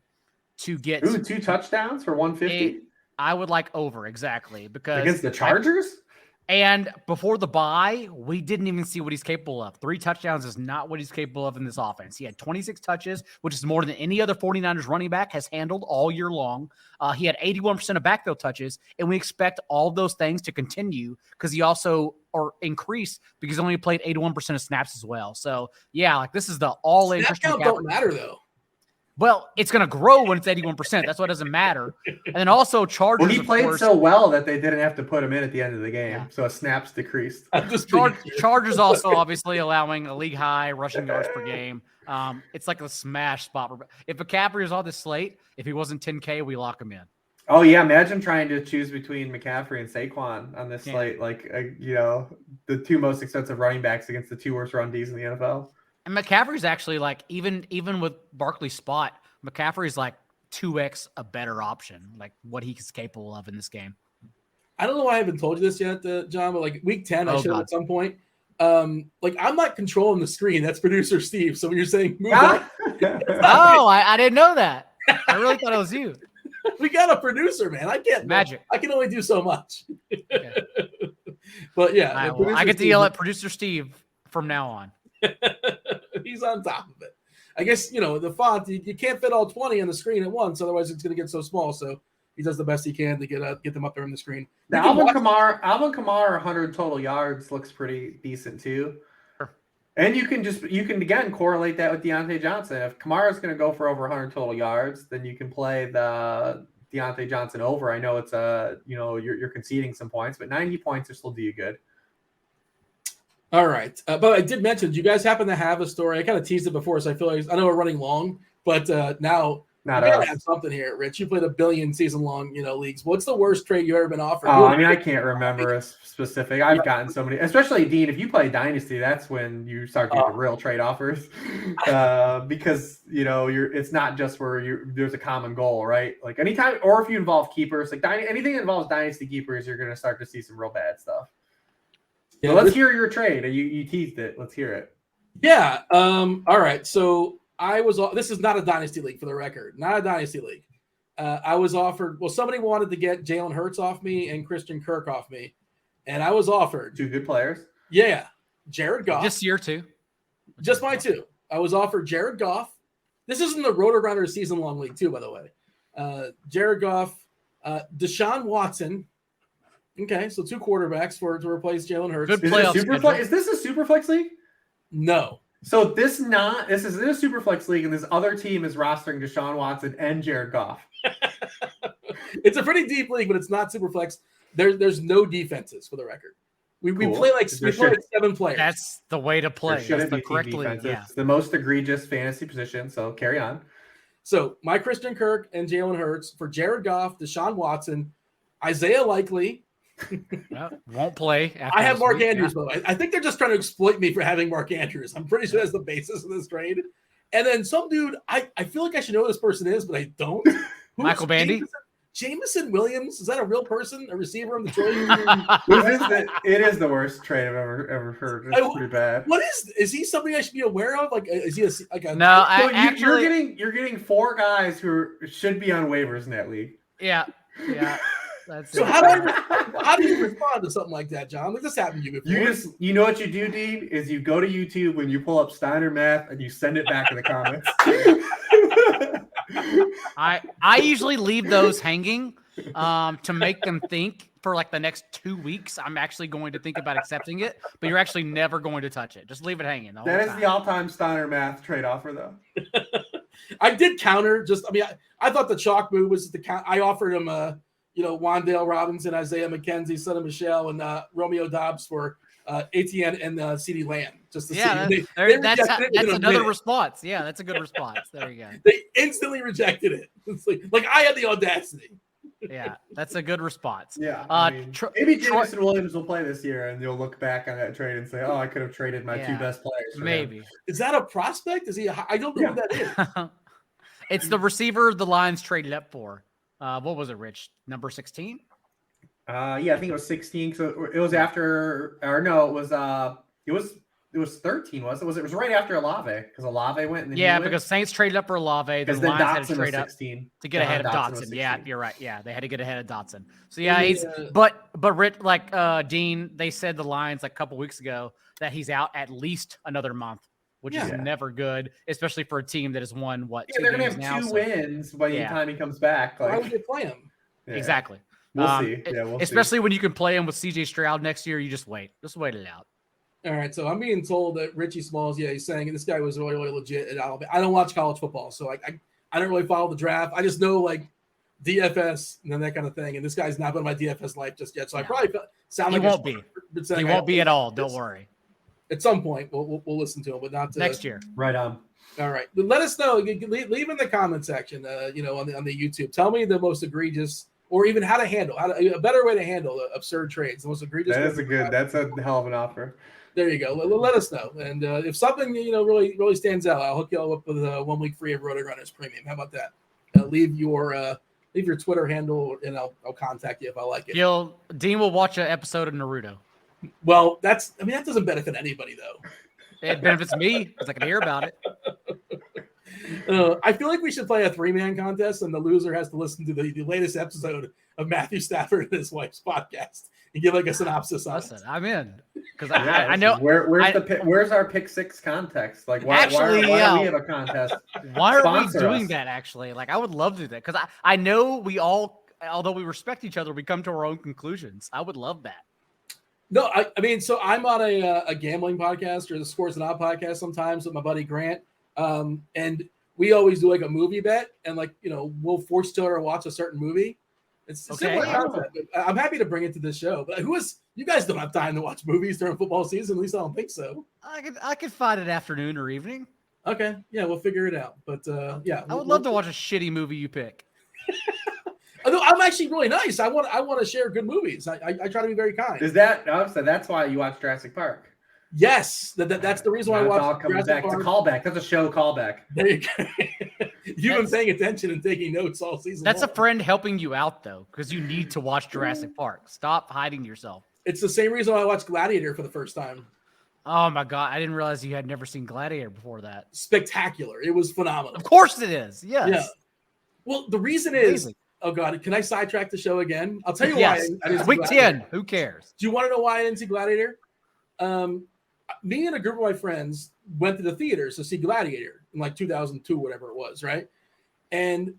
Speaker 2: to get
Speaker 3: 2 touchdowns for 150.
Speaker 2: I would like over, exactly, because
Speaker 3: against the Chargers.
Speaker 2: And before the bye, we didn't even see what he's capable of. 3 touchdowns is not what he's capable of in this offense. He had 26 touches, which is more than any other 49ers running back has handled all year long. He had 81% of backfield touches, and we expect all those things to continue because he also or increase because he only played 81% of snaps as well. So, yeah, like this is the all-in.
Speaker 1: Snap count don't matter, though.
Speaker 2: Well, it's going to grow when it's 81%. That's why it doesn't matter. And then also Chargers.
Speaker 3: Well, he played so well that they didn't have to put him in at the end of the game. Yeah. So snaps decreased.
Speaker 2: Chargers also obviously allowing a league high rushing yards per game. It's like a smash spot. If McCaffrey is on the slate, if he wasn't 10K, we lock him in.
Speaker 3: Oh, yeah. Imagine trying to choose between McCaffrey and Saquon on this slate. Like, the 2 most expensive running backs against the 2 worst run Ds in the NFL.
Speaker 2: And McCaffrey's actually like, even with Barkley's spot, McCaffrey's like 2x a better option, like what he's capable of in this game.
Speaker 1: I don't know why I haven't told you this yet, John, but like week 10, I should have at some point. Like I'm not controlling the screen. That's producer Steve. So when you're saying move up,
Speaker 2: I didn't know that. I really thought it was you.
Speaker 1: We got a producer, man. I can't
Speaker 2: magic.
Speaker 1: I can only do so much. Okay. But yeah,
Speaker 2: I get to yell at producer Steve from now on.
Speaker 1: He's on top of it. I guess, the font, you can't fit all 20 on the screen at once. Otherwise, it's going to get so small. So he does the best he can to get them up there on the screen.
Speaker 3: The Alvin Kamara 100 total yards looks pretty decent too.
Speaker 2: Sure.
Speaker 3: And you can again correlate that with Deontay Johnson. If Kamara's going to go for over 100 total yards, then you can play the Deontay Johnson over. I know it's you're conceding some points, but 90 points will still do you good.
Speaker 1: All right. But I did mention, do you guys happen to have a story? I kind of teased it before, so I feel like I know we're running long, but now you gotta have something here, Rich. You played a billion season-long, leagues. What's the worst trade you ever been offered?
Speaker 3: Oh, I can't remember a specific. I've gotten so many, especially Dean. If you play Dynasty, that's when you start getting real trade offers, because it's not just where there's a common goal, right? Like anytime, or if you involve keepers, like anything that involves Dynasty keepers, you're going to start to see some real bad stuff. Yeah, let's hear your trade. You teased it. Let's hear it.
Speaker 1: Yeah. All right. So this is not a dynasty league, for the record. Not a dynasty league. I was offered. Well, somebody wanted to get Jalen Hurts off me and Christian Kirk off me, and I was offered
Speaker 3: 2 good players.
Speaker 1: Yeah, Jared Goff.
Speaker 2: Just your 2.
Speaker 1: Just my 2. I was offered Jared Goff. This isn't the RotoGrinders season-long league, too, by the way. Jared Goff, Deshaun Watson. Okay, so 2 quarterbacks to replace Jalen Hurts.
Speaker 2: Good playoff.
Speaker 3: Is this a super flex league?
Speaker 1: No.
Speaker 3: So this is in a super flex league, and this other team is rostering Deshaun Watson and Jared Goff.
Speaker 1: It's a pretty deep league, but it's not super flex. There's no defenses, for the record. We play like 7 players.
Speaker 2: That's the way to play. That's the correct league. Yeah.
Speaker 3: It's the most egregious fantasy position. So carry on.
Speaker 1: So my Christian Kirk and Jalen Hurts for Jared Goff, Deshaun Watson, Isaiah Likely.
Speaker 2: Won't play.
Speaker 1: I have Mark Andrews, though. I think they're just trying to exploit me for having Mark Andrews. I'm pretty sure that's the basis of this trade. And then some dude, I feel like I should know who this person is, but I don't.
Speaker 2: Michael Bandy?
Speaker 1: Jameson Williams? Is that a real person? A receiver on the trade?
Speaker 3: It is the worst trade I've ever heard. It's pretty bad.
Speaker 1: What is he somebody I should be aware of? Like, is he a
Speaker 2: No,
Speaker 3: you're getting 4 guys who should be on waivers in that league.
Speaker 2: Yeah.
Speaker 1: So how do you respond to something like that, John? Like this happened to you before.
Speaker 3: You know what you do, Dean, is you go to YouTube when you pull up Steiner Math and you send it back in the comments.
Speaker 2: I usually leave those hanging to make them think for like the next 2 weeks. I'm actually going to think about accepting it, but you're actually never going to touch it. Just leave it hanging.
Speaker 3: That is the all-time Steiner Math trade offer, though.
Speaker 1: I did counter. I thought the chalk move was the count. I offered him Wan'Dale Robinson, Isaiah McKenzie, Sonny Michel, and Romeo Dobbs for ATN and CeeDee Lamb. Just to see.
Speaker 2: That's another response. Yeah, that's a good response. There you go.
Speaker 1: They instantly rejected it. It's like I had the audacity.
Speaker 2: Yeah, that's a good response.
Speaker 3: Yeah. Maybe Jameson Williams will play this year, and you'll look back on that trade and say, "Oh, I could have traded my 2 best players."
Speaker 2: Maybe.
Speaker 1: Is that a prospect? Is he? I don't know who that is.
Speaker 2: It's the receiver the Lions traded up for. What was it, Rich? Number 16?
Speaker 3: Yeah, I think it was 16. So it was after, or no, it was 13. Was it? It was right after Olave because Olave went and then
Speaker 2: Yeah, because Saints traded up for Olave.
Speaker 3: because
Speaker 2: The
Speaker 3: then
Speaker 2: Lions had to
Speaker 3: Dotson was
Speaker 2: trade up
Speaker 3: 16
Speaker 2: to get ahead of
Speaker 3: Dotson.
Speaker 2: Dotson. Yeah, you're right. Yeah, they had to get ahead of Dotson. So yeah,
Speaker 1: Yeah.
Speaker 2: he's but Rich, like Dean, they said the Lions like a couple weeks ago that he's out at least another month, which is never good, especially for a team that has won what?
Speaker 3: Yeah, they're gonna have two wins by the time he comes back.
Speaker 1: Why would they play him?
Speaker 3: Yeah.
Speaker 2: Exactly.
Speaker 3: We'll see. Yeah, we'll
Speaker 2: especially
Speaker 3: see.
Speaker 2: when you can play him with CJ Stroud next year. You just wait it out.
Speaker 1: All right, so I'm being told that Richie Smalls, he's saying this guy was really, really legit at Alabama. I don't watch college football, so I don't really follow the draft. I just know like DFS and then that kind of thing. And this guy's not been in my DFS life just yet, so I probably sound like
Speaker 2: he won't be. He won't be at all. Don't worry.
Speaker 1: At some point, we'll listen to him, but not
Speaker 2: next year.
Speaker 3: Right on.
Speaker 1: All right, but let us know. Leave in the comment section. On the YouTube. Tell me the most egregious, or even how to handle a better way to handle absurd trades. The most egregious.
Speaker 3: That's a hell of an offer.
Speaker 1: There you go. Let us know. And if something really stands out, I'll hook you all up with 1 week free of RotoGrinders Premium. How about that? Leave your Twitter handle, and I'll contact you if I like it.
Speaker 2: Dean will watch an episode of Naruto.
Speaker 1: Well, that doesn't benefit anybody though.
Speaker 2: It benefits me because I can hear about it.
Speaker 1: I feel like we should play a 3-man contest, and the loser has to listen to the latest episode of Matthew Stafford and his wife's podcast and give like a synopsis on it.
Speaker 2: I'm in because I know
Speaker 3: where's our pick six context? Like why do we have a contest?
Speaker 2: Why are we doing that? Actually, like I would love to do that because I know we all, although we respect each other, we come to our own conclusions. I would love that.
Speaker 1: No, I mean, so I'm on a gambling podcast or the Scores and Odd podcast sometimes with my buddy Grant, and we always do like a movie bet, and we'll force each other to watch a certain movie. It's a similar concept. I'm happy to bring it to this show, but you guys don't have time to watch movies during football season. At least I don't think so.
Speaker 2: I could find an afternoon or evening.
Speaker 1: Okay, yeah, we'll figure it out. But
Speaker 2: I would love to watch a shitty movie you pick.
Speaker 1: Although I'm actually really nice. I want to share good movies. I try to be very kind.
Speaker 3: That's why you watch Jurassic Park?
Speaker 1: Yes, that's the reason why I watch.
Speaker 3: All comes back. It's a callback. That's a show callback.
Speaker 1: There you go. You've been paying attention and taking notes all season.
Speaker 2: That's
Speaker 1: long.
Speaker 2: A friend helping you out though, because you need to watch Jurassic Park. Stop hiding yourself.
Speaker 1: It's the same reason why I watched Gladiator for the first time.
Speaker 2: Oh my god, I didn't realize you had never seen Gladiator before that.
Speaker 1: Spectacular. It was phenomenal.
Speaker 2: Of course it is. Yes.
Speaker 1: Yeah. Well, the reason is, oh god, can I sidetrack the show again? I'll tell you why.
Speaker 2: It's week 10. Who cares?
Speaker 1: Do you want to know why I didn't see Gladiator? Me and a group of my friends went to the theaters to see Gladiator in like 2002, whatever it was, right? And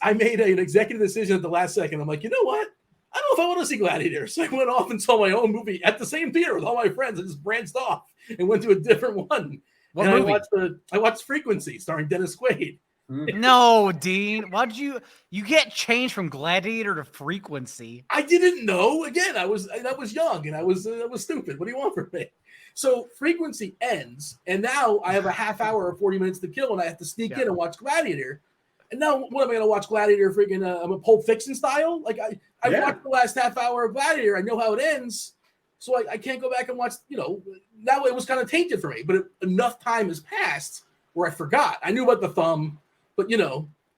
Speaker 1: I made an executive decision at the last second. I'm like, you know what? I don't know if I want to see Gladiator. So I went off and saw my own movie at the same theater with all my friends. I just branched off and went to a different one.
Speaker 2: What movie?
Speaker 1: I watched Frequency starring Dennis Quaid.
Speaker 2: No, Dean. Why did you get changed from Gladiator to Frequency?
Speaker 1: I didn't know. Again, I was young and I was stupid. What do you want from me? So Frequency ends, and now I have a half hour or 40 minutes to kill, and I have to sneak in and watch Gladiator. And now, what am I going to watch Gladiator? Freaking, I'm a Pulp Fiction style. Like I watched the last half hour of Gladiator. I know how it ends, so I can't go back and watch. Now it was kind of tainted for me. But enough time has passed where I forgot. I knew about the thumb, but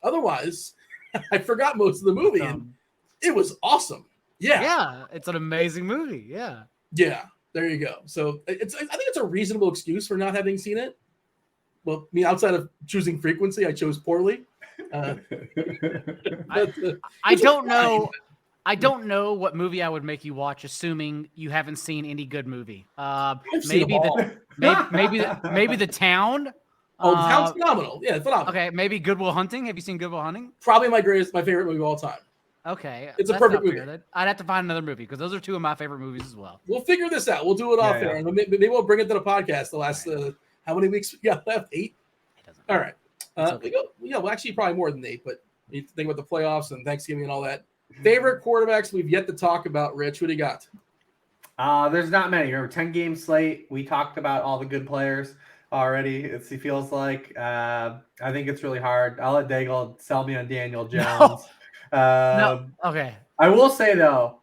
Speaker 1: otherwise, I forgot most of the movie, and it was awesome. Yeah,
Speaker 2: it's an amazing movie. Yeah.
Speaker 1: There you go. So I think it's a reasonable excuse for not having seen it. Well, outside of choosing Frequency, I chose poorly.
Speaker 2: I don't know. I don't know what movie I would make you watch, assuming you haven't seen any good movie. Maybe The Town.
Speaker 1: Oh, The Town's phenomenal. Yeah, phenomenal.
Speaker 2: Okay, maybe Good Will Hunting. Have you seen Good Will Hunting?
Speaker 1: Probably my favorite movie of all time.
Speaker 2: Okay,
Speaker 1: it's a perfect movie.
Speaker 2: I'd have to find another movie because those are two of my favorite movies as well.
Speaker 1: We'll figure this out. We'll do it off there, and maybe we'll bring it to the podcast. The last how many weeks we got left? 8. All right. Okay. Well, actually, probably more than 8. But you think about the playoffs and Thanksgiving and all that. Favorite quarterbacks we've yet to talk about. Rich, what do you got?
Speaker 3: There's not many. Remember, 10-game slate. We talked about all the good players already. It feels like I think it's really hard. I'll let Daigle sell me on Daniel Jones.
Speaker 2: No. Okay.
Speaker 3: I will say though,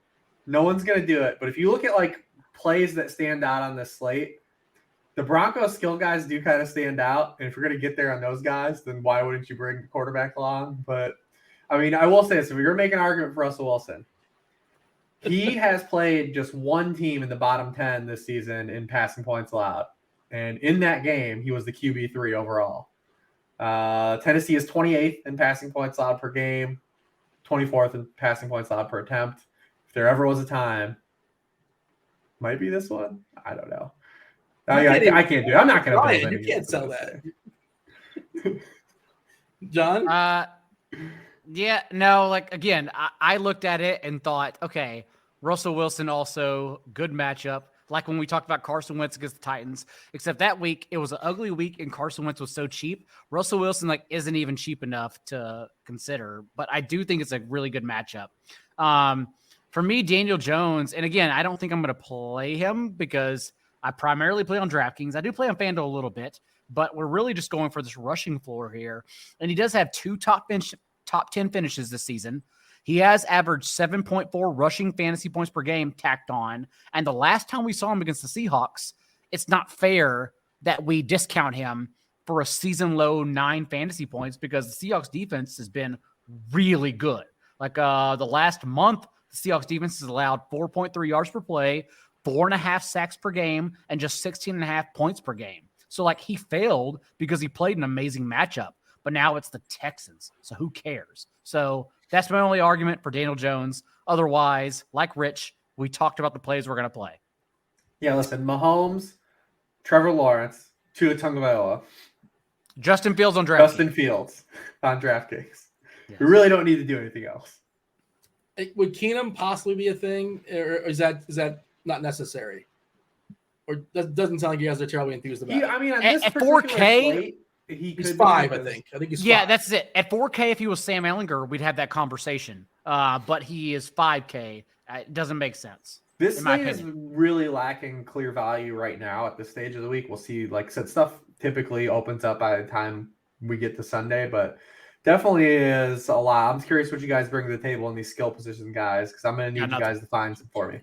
Speaker 3: no one's gonna do it. But if you look at like plays that stand out on this slate, The Broncos skill guys do kind of stand out. And if you're going to get there on those guys, then why wouldn't you bring the quarterback along? But, I mean, I will say this. If you're making an argument for Russell Wilson, he has played just one team in the bottom 10 this season in passing points allowed. And in that game, he was the QB3 overall. Tennessee is 28th in passing points allowed per game, 24th in passing points allowed per attempt. If there ever was a time, might be this one. I don't know. I can't do it. I'm not going to build
Speaker 1: Ryan, you can't sell that. John?
Speaker 2: Yeah, no, like, again, I looked at it and thought, okay, Russell Wilson also, good matchup. Like when we talked about Carson Wentz against the Titans, except that week, it was an ugly week and Carson Wentz was so cheap. Russell Wilson, like, isn't even cheap enough to consider, but I do think it's a really good matchup. For me, Daniel Jones, and again, I don't think I'm going to play him because I primarily play on DraftKings. I do play on FanDuel a little bit, but we're really just going for this rushing floor here. And he does have 2 top 10 finishes this season. He has averaged 7.4 rushing fantasy points per game tacked on. And the last time we saw him against the Seahawks, it's not fair that we discount him for a season low 9 fantasy points because the Seahawks defense has been really good. Like the last month, the Seahawks defense has allowed 4.3 yards per play, 4.5 sacks per game, and just 16.5 points per game. So, like, he failed because he played an amazing matchup. But now it's the Texans, so who cares? So that's my only argument for Daniel Jones. Otherwise, like Rich, we talked about the plays we're going to play.
Speaker 3: Yeah, listen, Mahomes, Trevor Lawrence, Tua Tagovailoa,
Speaker 2: Justin Fields on DraftKings.
Speaker 3: Justin Fields on DraftKings. Yes. We really don't need to do anything else.
Speaker 1: Would Keenum possibly be a thing, or is that not necessary? Or doesn't sound like you guys are terribly enthused about it.
Speaker 3: I mean, at
Speaker 2: 4K,
Speaker 3: slate, he's
Speaker 1: 5, I think. I think he's 5.
Speaker 2: Yeah, that's it. At 4K, if he was Sam Ehlinger, we'd have that conversation. But he is 5K. It doesn't make sense.
Speaker 3: This slate is really lacking clear value right now at this stage of the week. We'll see. Like I said, stuff typically opens up by the time we get to Sunday, but definitely is a lot. I'm curious what you guys bring to the table in these skill position guys, because I'm going to need you guys to find some for me.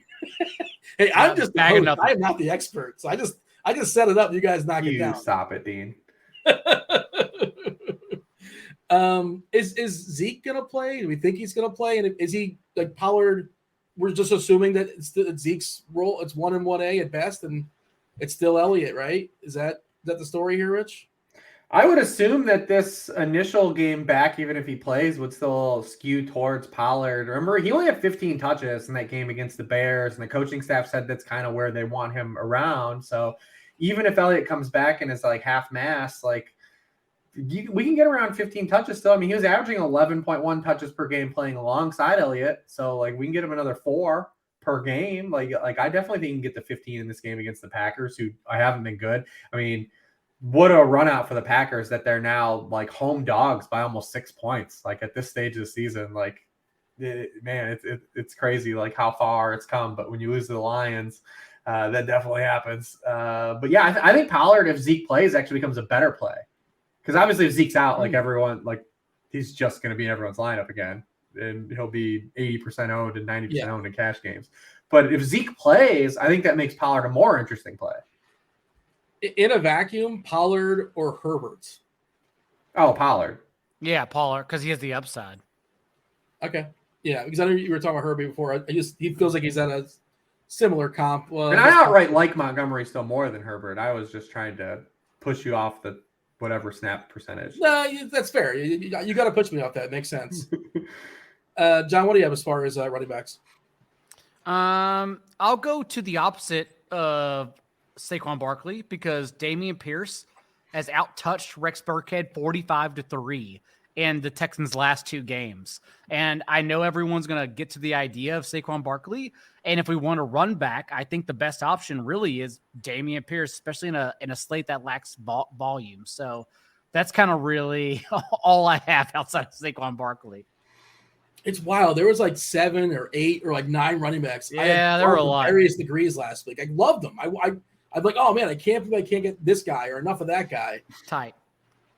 Speaker 1: Hey, I'm just the host. I am not the expert, so I just set it up. You guys knock it down.
Speaker 3: Stop it, Dean.
Speaker 1: Is Zeke gonna play? Do we think he's gonna play? And is he like Pollard? We're just assuming that it's Zeke's role. It's 1 and 1A at best, and it's still Elliott, right? Is that the story here, Rich?
Speaker 3: I would assume that this initial game back, even if he plays, would still skew towards Pollard. Remember, he only had 15 touches in that game against the Bears, and the coaching staff said that's kind of where they want him around. So even if Elliott comes back and is like half mass, like we can get around 15 touches still. I mean, he was averaging 11.1 touches per game playing alongside Elliott. So like we can get him another 4 per game. Like I definitely think he can get to 15 in this game against the Packers, who I haven't been good. I mean, what a run out for the Packers that they're now like home dogs by almost 6 points. Like at this stage of the season, like it's crazy like how far it's come. But when you lose to the Lions, that definitely happens. But yeah, I think Pollard, if Zeke plays, actually becomes a better play. Because obviously if Zeke's out, like everyone, like he's just going to be in everyone's lineup again. And he'll be 80% owned and 90% owned in cash games. But if Zeke plays, I think that makes Pollard a more interesting play.
Speaker 1: In a vacuum, Pollard or Herbert?
Speaker 3: Oh, Pollard.
Speaker 2: Yeah, Pollard, because he has the upside.
Speaker 1: Okay. Yeah, because I know you were talking about Herbert before. He feels like he's at a similar comp. Well,
Speaker 3: and I outright like Montgomery still more than Herbert. I was just trying to push you off the whatever snap percentage.
Speaker 1: No, that's fair. You got to push me off that. It makes sense. John, what do you have as far as running backs?
Speaker 2: I'll go to the opposite of Saquon Barkley because Dameon Pierce has outtouched Rex Burkhead 45-3 in the Texans' last 2 games. And I know everyone's going to get to the idea of Saquon Barkley. And if we want to run back, I think the best option really is Dameon Pierce, especially in a slate that lacks volume. So that's kind of really all I have outside of Saquon Barkley.
Speaker 1: It's wild. There was like 7 or 8 or like 9 running backs.
Speaker 2: Yeah, there were a lot.
Speaker 1: Various degrees last week. I loved them. I'm like, oh man, I can't believe I can't get this guy or enough of that guy.
Speaker 2: Tight.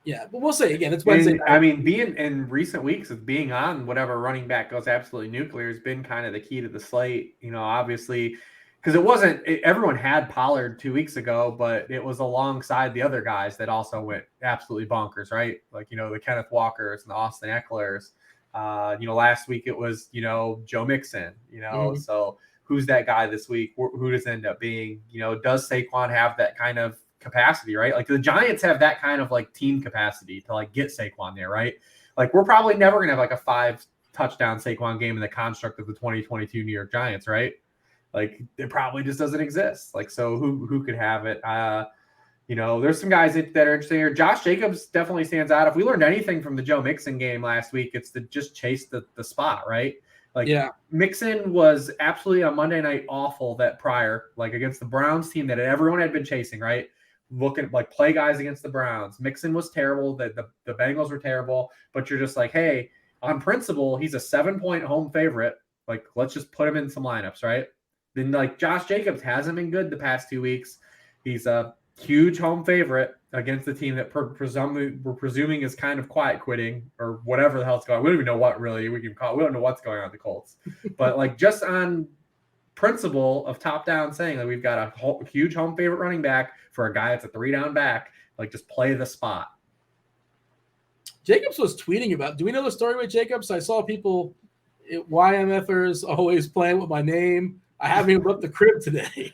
Speaker 1: Yeah, but we'll see. Again, it's Wednesday night.
Speaker 3: I mean, being in recent weeks of being on whatever running back goes absolutely nuclear has been kind of the key to the slate. You know, obviously because it wasn't everyone had Pollard 2 weeks ago, but it was alongside the other guys that also went absolutely bonkers, right? Like, the Kenneth Walkers and the Austin Ecklers. Last week it was, Joe Mixon, so who's that guy this week? Who does it end up being? Does Saquon have that kind of capacity, right? Like the Giants have that kind of like team capacity to like get Saquon there, right? Like we're probably never going to have like a 5 touchdown Saquon game in the construct of the 2022 New York Giants, right? Like it probably just doesn't exist. Like, so who could have it? There's some guys that are interesting here. Josh Jacobs definitely stands out. If we learned anything from the Joe Mixon game last week, it's to just chase the spot, right? Like, Mixon was absolutely on Monday night awful that prior, like against the Browns team that everyone had been chasing, right? Looking like play guys against the Browns. Mixon was terrible. The Bengals were terrible, but you're just like, hey, on principle, he's a 7-point home favorite. Like, let's just put him in some lineups, right? Then like Josh Jacobs hasn't been good the past 2 weeks. He's a huge home favorite against the team that we're presuming is kind of quiet quitting or whatever the hell is going on. We don't even know what really we can call it. We don't know what's going on with the Colts. But like just on principle of top down saying that we've got a huge home favorite running back for a guy that's a 3-down back, like just play the spot.
Speaker 1: Jacobs was tweeting about, do we know the story with Jacobs? I saw people, YMFers always playing with my name. I haven't even looked the crib today.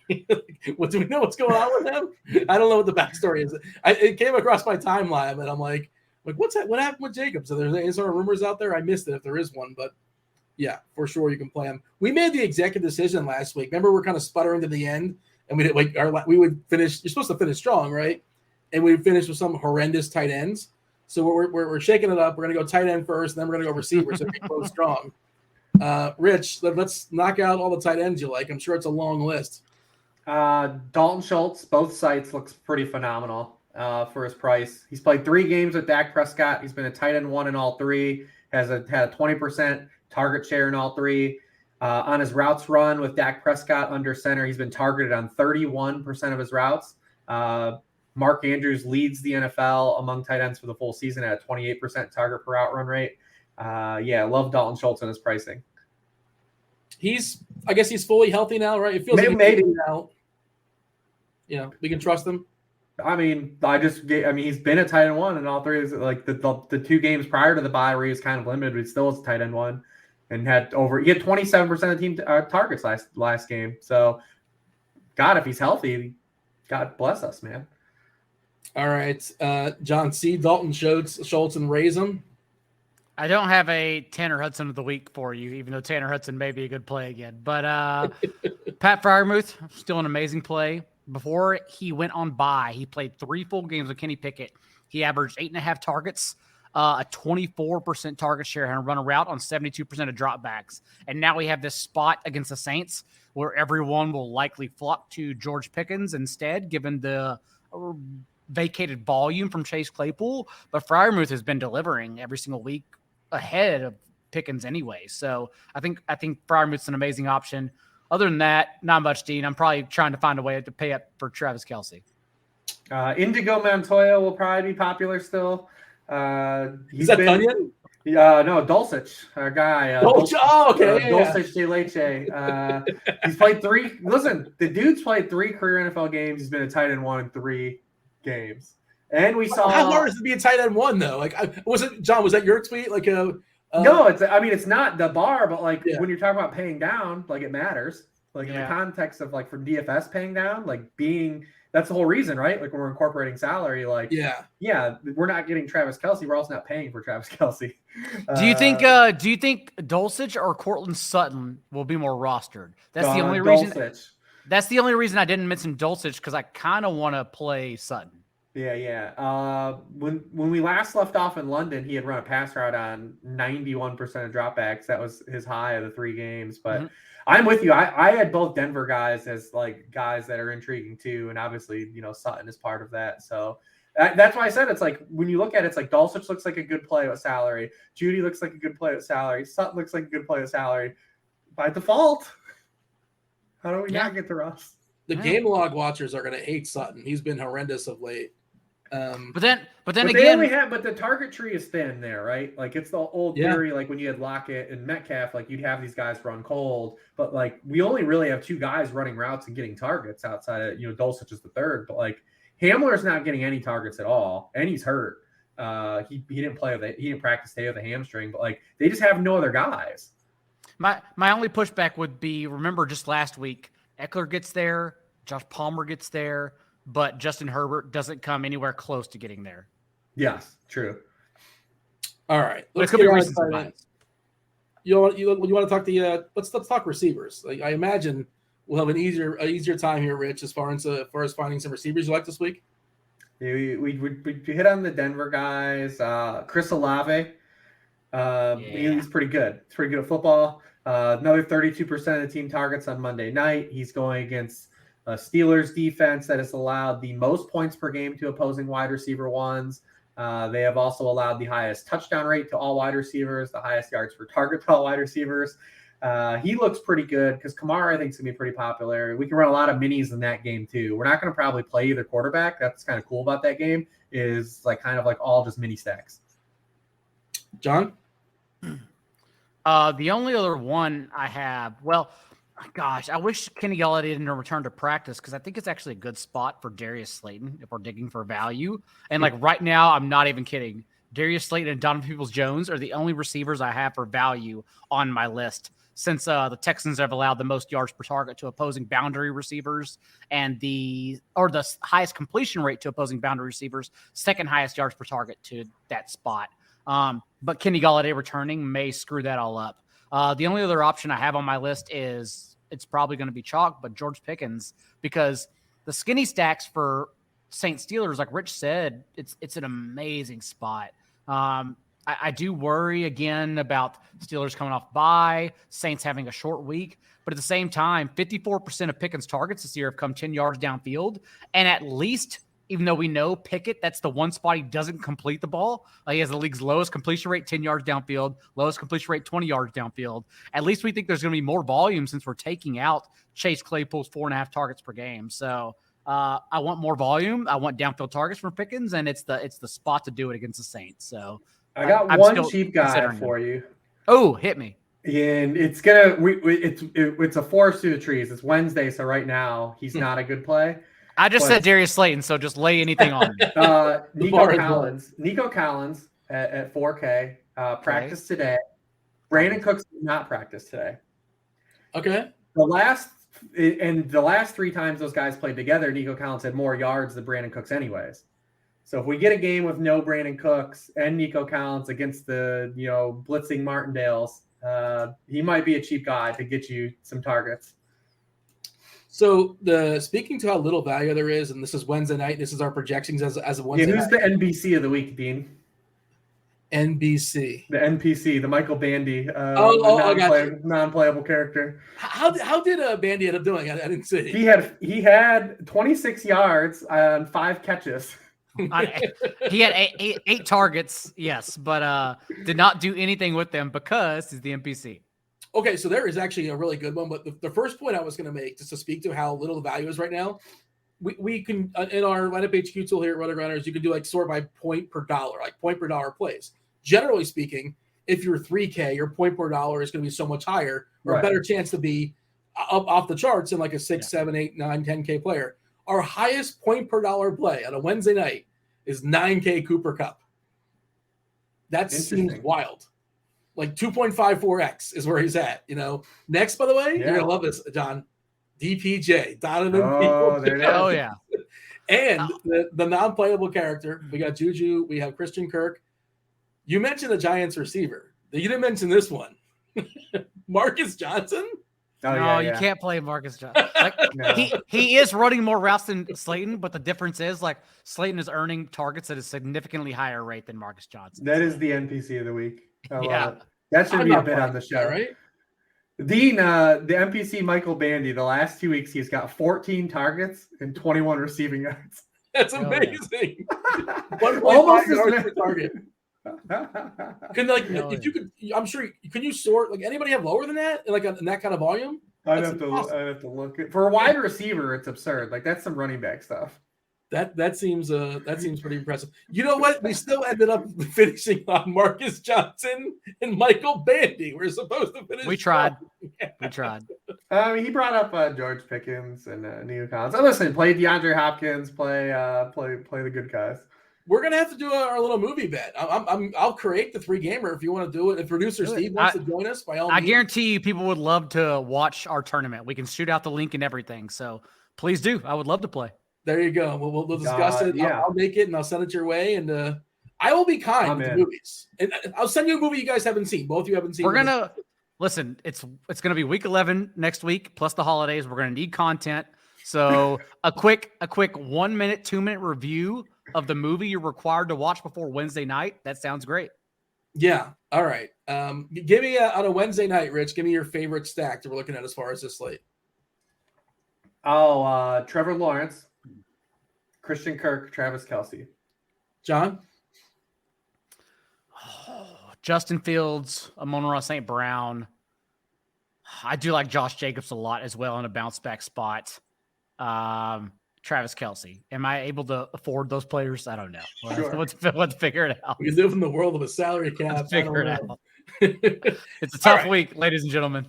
Speaker 1: What do we know what's going on with him? I don't know what the backstory is. It came across my timeline, and I'm like, what's that? What happened with Jacobs? Are there any sort of rumors out there? I missed it if there is one, but yeah, for sure you can play him. We made the executive decision last week. Remember, we're kind of sputtering to the end, and we would finish. You're supposed to finish strong, right? And we would finish with some horrendous tight ends. So we're shaking it up. We're gonna go tight end first, and then we're gonna go receiver. So we close strong. Rich, let's knock out all the tight ends you like. I'm sure it's a long list.
Speaker 3: Dalton Schultz, both sites looks pretty phenomenal for his price. He's played 3 games with Dak Prescott. He's been a tight end 1 in all 3. Had a 20% target share in all 3. On his routes run with Dak Prescott under center, he's been targeted on 31% of his routes. Mark Andrews leads the NFL among tight ends for the full season at a 28% target per route run rate. Love Dalton Schultz and his pricing.
Speaker 1: I guess he's fully healthy now, right? It feels
Speaker 3: maybe
Speaker 1: now. We can trust him.
Speaker 3: I mean, he's been a tight end 1 in all 3. Like the 2 games prior to the bye where he was kind of limited, but he still was a tight end 1 and he had 27% of the team targets last game. So, God, if he's healthy, God bless us, man.
Speaker 1: All right, John C. Dalton Schultz and raise him.
Speaker 2: I don't have a Tanner Hudson of the week for you, even though Tanner Hudson may be a good play again. But Pat Freiermuth, still an amazing play. Before he went on bye, he played 3 full games with Kenny Pickett. He averaged 8.5 targets, a 24% target share, and run a route on 72% of dropbacks. And now we have this spot against the Saints where everyone will likely flock to George Pickens instead, given the vacated volume from Chase Claypool. But Freiermuth has been delivering every single week ahead of Pickens anyway. So I think Freiermuth's an amazing option. Other than that, not much, Dean. I'm probably trying to find a way to pay up for Travis Kelce.
Speaker 3: Indigo Montoya will probably be popular still.
Speaker 1: Is that Tunyon?
Speaker 3: No, Dulcich, our guy.
Speaker 1: Okay.
Speaker 3: Dulcich de Leche. He's played 3. Listen, the dude's played 3 career NFL games. He's been a tight end 1 in 3 games. And we saw.
Speaker 1: How hard is it to be a tight end 1 though? Like, was that your tweet? Like
Speaker 3: no, it's not the bar, but when you're talking about paying down, like it matters. Like in the context of like for DFS paying down, like that's the whole reason, right? Like when we're incorporating salary, like we're not getting Travis Kelce. We're also not paying for Travis Kelce.
Speaker 2: Do you think Dulcich or Cortland Sutton will be more rostered? That's the only reason. That's the only reason I didn't mention Dulcich, because I kind of want to play Sutton.
Speaker 3: Yeah. When we last left off in London, he had run a pass route on 91% of dropbacks. That was his high of the 3 games. But I'm with you. I had both Denver guys as like guys that are intriguing too, and obviously Sutton is part of that. So that's why I said it's like when you look at it, it's like Dulcich looks like a good play with salary. Judy looks like a good play with salary. Sutton looks like a good play with salary. By default, how do we not get the Russ?
Speaker 1: The game log watchers are going to hate Sutton. He's been horrendous of late.
Speaker 2: But then
Speaker 3: But
Speaker 2: again,
Speaker 3: but the target tree is thin there, right? Like it's the old theory, like when you had Lockett and Metcalf, like you'd have these guys run cold, but like we only really have two guys running routes and getting targets outside of Dulcich is the third, but like Hamler's not getting any targets at all, and he's hurt. He didn't he didn't practice today with a hamstring, but like they just have no other guys.
Speaker 2: My only pushback would be, remember just last week, Eckler gets there, Josh Palmer gets there, but Justin Herbert doesn't come anywhere close to getting there.
Speaker 3: Yes, true.
Speaker 1: All right,
Speaker 2: let's get reasons.
Speaker 1: You want to talk let's talk receivers. Like I imagine we'll have an easier time here, Rich, as far as finding some receivers you like this week.
Speaker 3: We hit on the Denver guys. Chris Olave, he's pretty good. He's pretty good at football. Another 32% of the team targets on Monday night. He's going against Steelers defense that has allowed the most points per game to opposing wide receiver ones. They have also allowed the highest touchdown rate to all wide receivers, the highest yards per target to all wide receivers. He looks pretty good because Kamara, I think, is going to be pretty popular. We can run a lot of minis in that game, too. We're not going to probably play either quarterback. That's kind of cool about that game is like kind of like all just mini stacks.
Speaker 1: John?
Speaker 2: The only other one I have, gosh, I wish Kenny Galladay didn't return to practice because I think it's actually a good spot for Darius Slayton if we're digging for value. And like right now, I'm not even kidding. Darius Slayton and Donovan Peoples-Jones are the only receivers I have for value on my list since the Texans have allowed the most yards per target to opposing boundary receivers and the highest completion rate to opposing boundary receivers, second highest yards per target to that spot. But Kenny Galladay returning may screw that all up. The only other option I have on my list is it's probably going to be chalk, but George Pickens, because the skinny stacks for Saints Steelers, like Rich said, it's an amazing spot. I do worry again about Steelers coming off bye, Saints having a short week, but at the same time, 54% of Pickens targets this year have come 10 yards downfield, and at least, even though we know Pickett, that's the one spot he doesn't complete the ball. He has the league's lowest completion rate, 10 yards downfield, lowest completion rate, 20 yards downfield. At least we think there's going to be more volume since we're taking out Chase Claypool's 4.5 targets per game. So I want more volume. I want downfield targets from Pickens, and it's the spot to do it against the Saints. So
Speaker 3: I got one cheap guy for you.
Speaker 2: Oh, hit me.
Speaker 3: And it's a forest through the trees. It's Wednesday, so right now he's not a good play.
Speaker 2: I just said Darius Slayton, so just lay anything on me.
Speaker 3: Nico Collins at 4K practiced today. Brandon Cooks did not practice today.
Speaker 1: Okay.
Speaker 3: The last three times those guys played together, Nico Collins had more yards than Brandon Cooks anyways. So if we get a game with no Brandon Cooks and Nico Collins against the blitzing Martindales, he might be a cheap guy to get you some targets.
Speaker 1: So speaking to how little value there is, and this is Wednesday night. This is our projections as of Wednesday.
Speaker 3: Who's the NBC of the week, Dean?
Speaker 1: NBC.
Speaker 3: The NPC, the Michael Bandy. Non-playable character.
Speaker 1: How did Bandy end up doing? I didn't see.
Speaker 3: He had 26 yards on 5 catches.
Speaker 2: He had eight targets, yes, but did not do anything with them because he's the NPC.
Speaker 1: Okay, so there is actually a really good one, but the first point I was going to make, just to speak to how little the value is right now, we can, in our lineup HQ tool here at RotoGrinders, you can do like sort by point per dollar, like point per dollar plays. Generally speaking, if you're 3K, your point per dollar is going to be so much higher, or a better chance to be up off the charts than like a 6, 7, 8, 9, 10K player. Our highest point per dollar play on a Wednesday night is 9K Cooper Kupp. That seems wild. Like 2.54x is where he's at. Next, by the way, you're gonna love this, John. DPJ, Donovan.
Speaker 3: Oh
Speaker 2: yeah.
Speaker 1: And the non-playable character, we got Juju, we have Christian Kirk. You mentioned the Giants receiver. You didn't mention this one. Marcus Johnson.
Speaker 2: You can't play Marcus Johnson. He is running more routes than Slayton, but the difference is like Slayton is earning targets at a significantly higher rate than Marcus Johnson.
Speaker 3: That is the NPC of the week. I love it.
Speaker 1: That
Speaker 3: should be a bit on the show,
Speaker 1: right?
Speaker 3: Dean, the NPC Michael Bandy, the last 2 weeks he's got 14 targets and 21 receiving yards.
Speaker 1: That's amazing.
Speaker 3: Almost
Speaker 1: yards per target. If you could, I'm sure. Can you sort like anybody have lower than that? Like in that kind of volume?
Speaker 3: I'd have to look. For a wide receiver, it's absurd. Like that's some running back stuff.
Speaker 1: That seems pretty impressive. You know what? We still ended up finishing on Marcus Johnson and Michael Bandy. We're supposed to finish.
Speaker 2: We tried. We tried.
Speaker 3: He brought up George Pickens and Neo Collins. Oh, listen, play DeAndre Hopkins. Play the good guys.
Speaker 1: We're gonna have to do our little movie bet. I'll create the 3-gamer if you want to do it. If producer Steve wants to join us, by all means.
Speaker 2: I guarantee you, people would love to watch our tournament. We can shoot out the link and everything. So please do. I would love to play.
Speaker 1: There you go. We'll discuss it.
Speaker 3: Yeah.
Speaker 1: I'll make it and I'll send it your way. And I will be kind with the movies. And I'll send you a movie you guys haven't seen. Both of you haven't seen.
Speaker 2: We're gonna listen. It's gonna be week 11 next week plus the holidays. We're gonna need content. So a quick 1 minute, 2 minute review of the movie you're required to watch before Wednesday night. That sounds great.
Speaker 1: Yeah. All right. Give me on a Wednesday night, Rich. Give me your favorite stack that we're looking at as far as this slate.
Speaker 3: Oh, Trevor Lawrence, Christian Kirk, Travis Kelce.
Speaker 1: John?
Speaker 2: Justin Fields, Amon-Ra St. Brown. I do like Josh Jacobs a lot as well in a bounce back spot. Travis Kelce. Am I able to afford those players? I don't know. Let's figure it out.
Speaker 1: We live in the world of a salary cap.
Speaker 2: Let's figure it out. It's a tough week, ladies and gentlemen.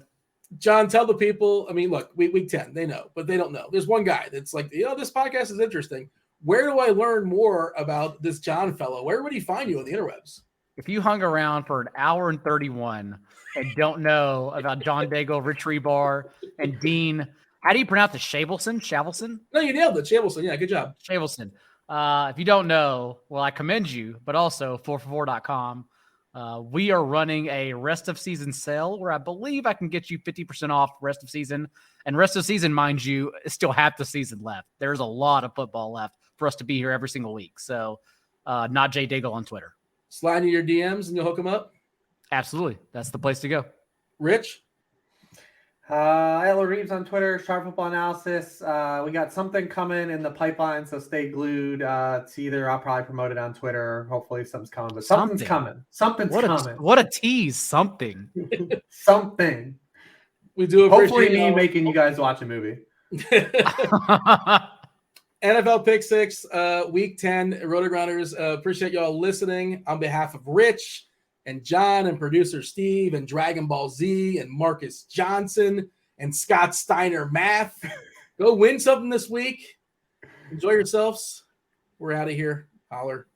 Speaker 1: John, tell the people. I mean, look, week 10, they know, but they don't know. There's one guy that's like, this podcast is interesting. Where do I learn more about this John fellow? Where would he find you on the interwebs?
Speaker 2: If you hung around for an hour and 31 and don't know about John Daigle, Rich Hribar, and Dean, how do you pronounce it? Shavelson?
Speaker 1: No, you nailed it. Shavelson. Yeah, good job.
Speaker 2: Shavelson. If you don't know, well, I commend you, but also 4for4.com. We are running a rest of season sale where I believe I can get you 50% off rest of season. And rest of season, mind you, is still half the season left. There's a lot of football left for us to be here every single week. So not Jay Daigle on Twitter.
Speaker 1: Slide in your DMs and you'll hook them up?
Speaker 2: Absolutely. That's the place to go.
Speaker 1: Rich?
Speaker 3: Ella Reeves on Twitter, Sharp Football Analysis. We got something coming in the pipeline, so stay glued. It's either I'll probably promote it on Twitter. Hopefully something's coming, but something's coming. Something's coming.
Speaker 2: What a tease. Something.
Speaker 3: Something.
Speaker 1: We do appreciate
Speaker 3: hopefully me making you guys watch a movie.
Speaker 1: NFL Pick 6, Week 10, RotoGrinders. Appreciate y'all listening. On behalf of Rich and John and producer Steve and Dragon Ball Z and Marcus Johnson and Scott Steiner Math, go win something this week. Enjoy yourselves. We're out of here. Holler.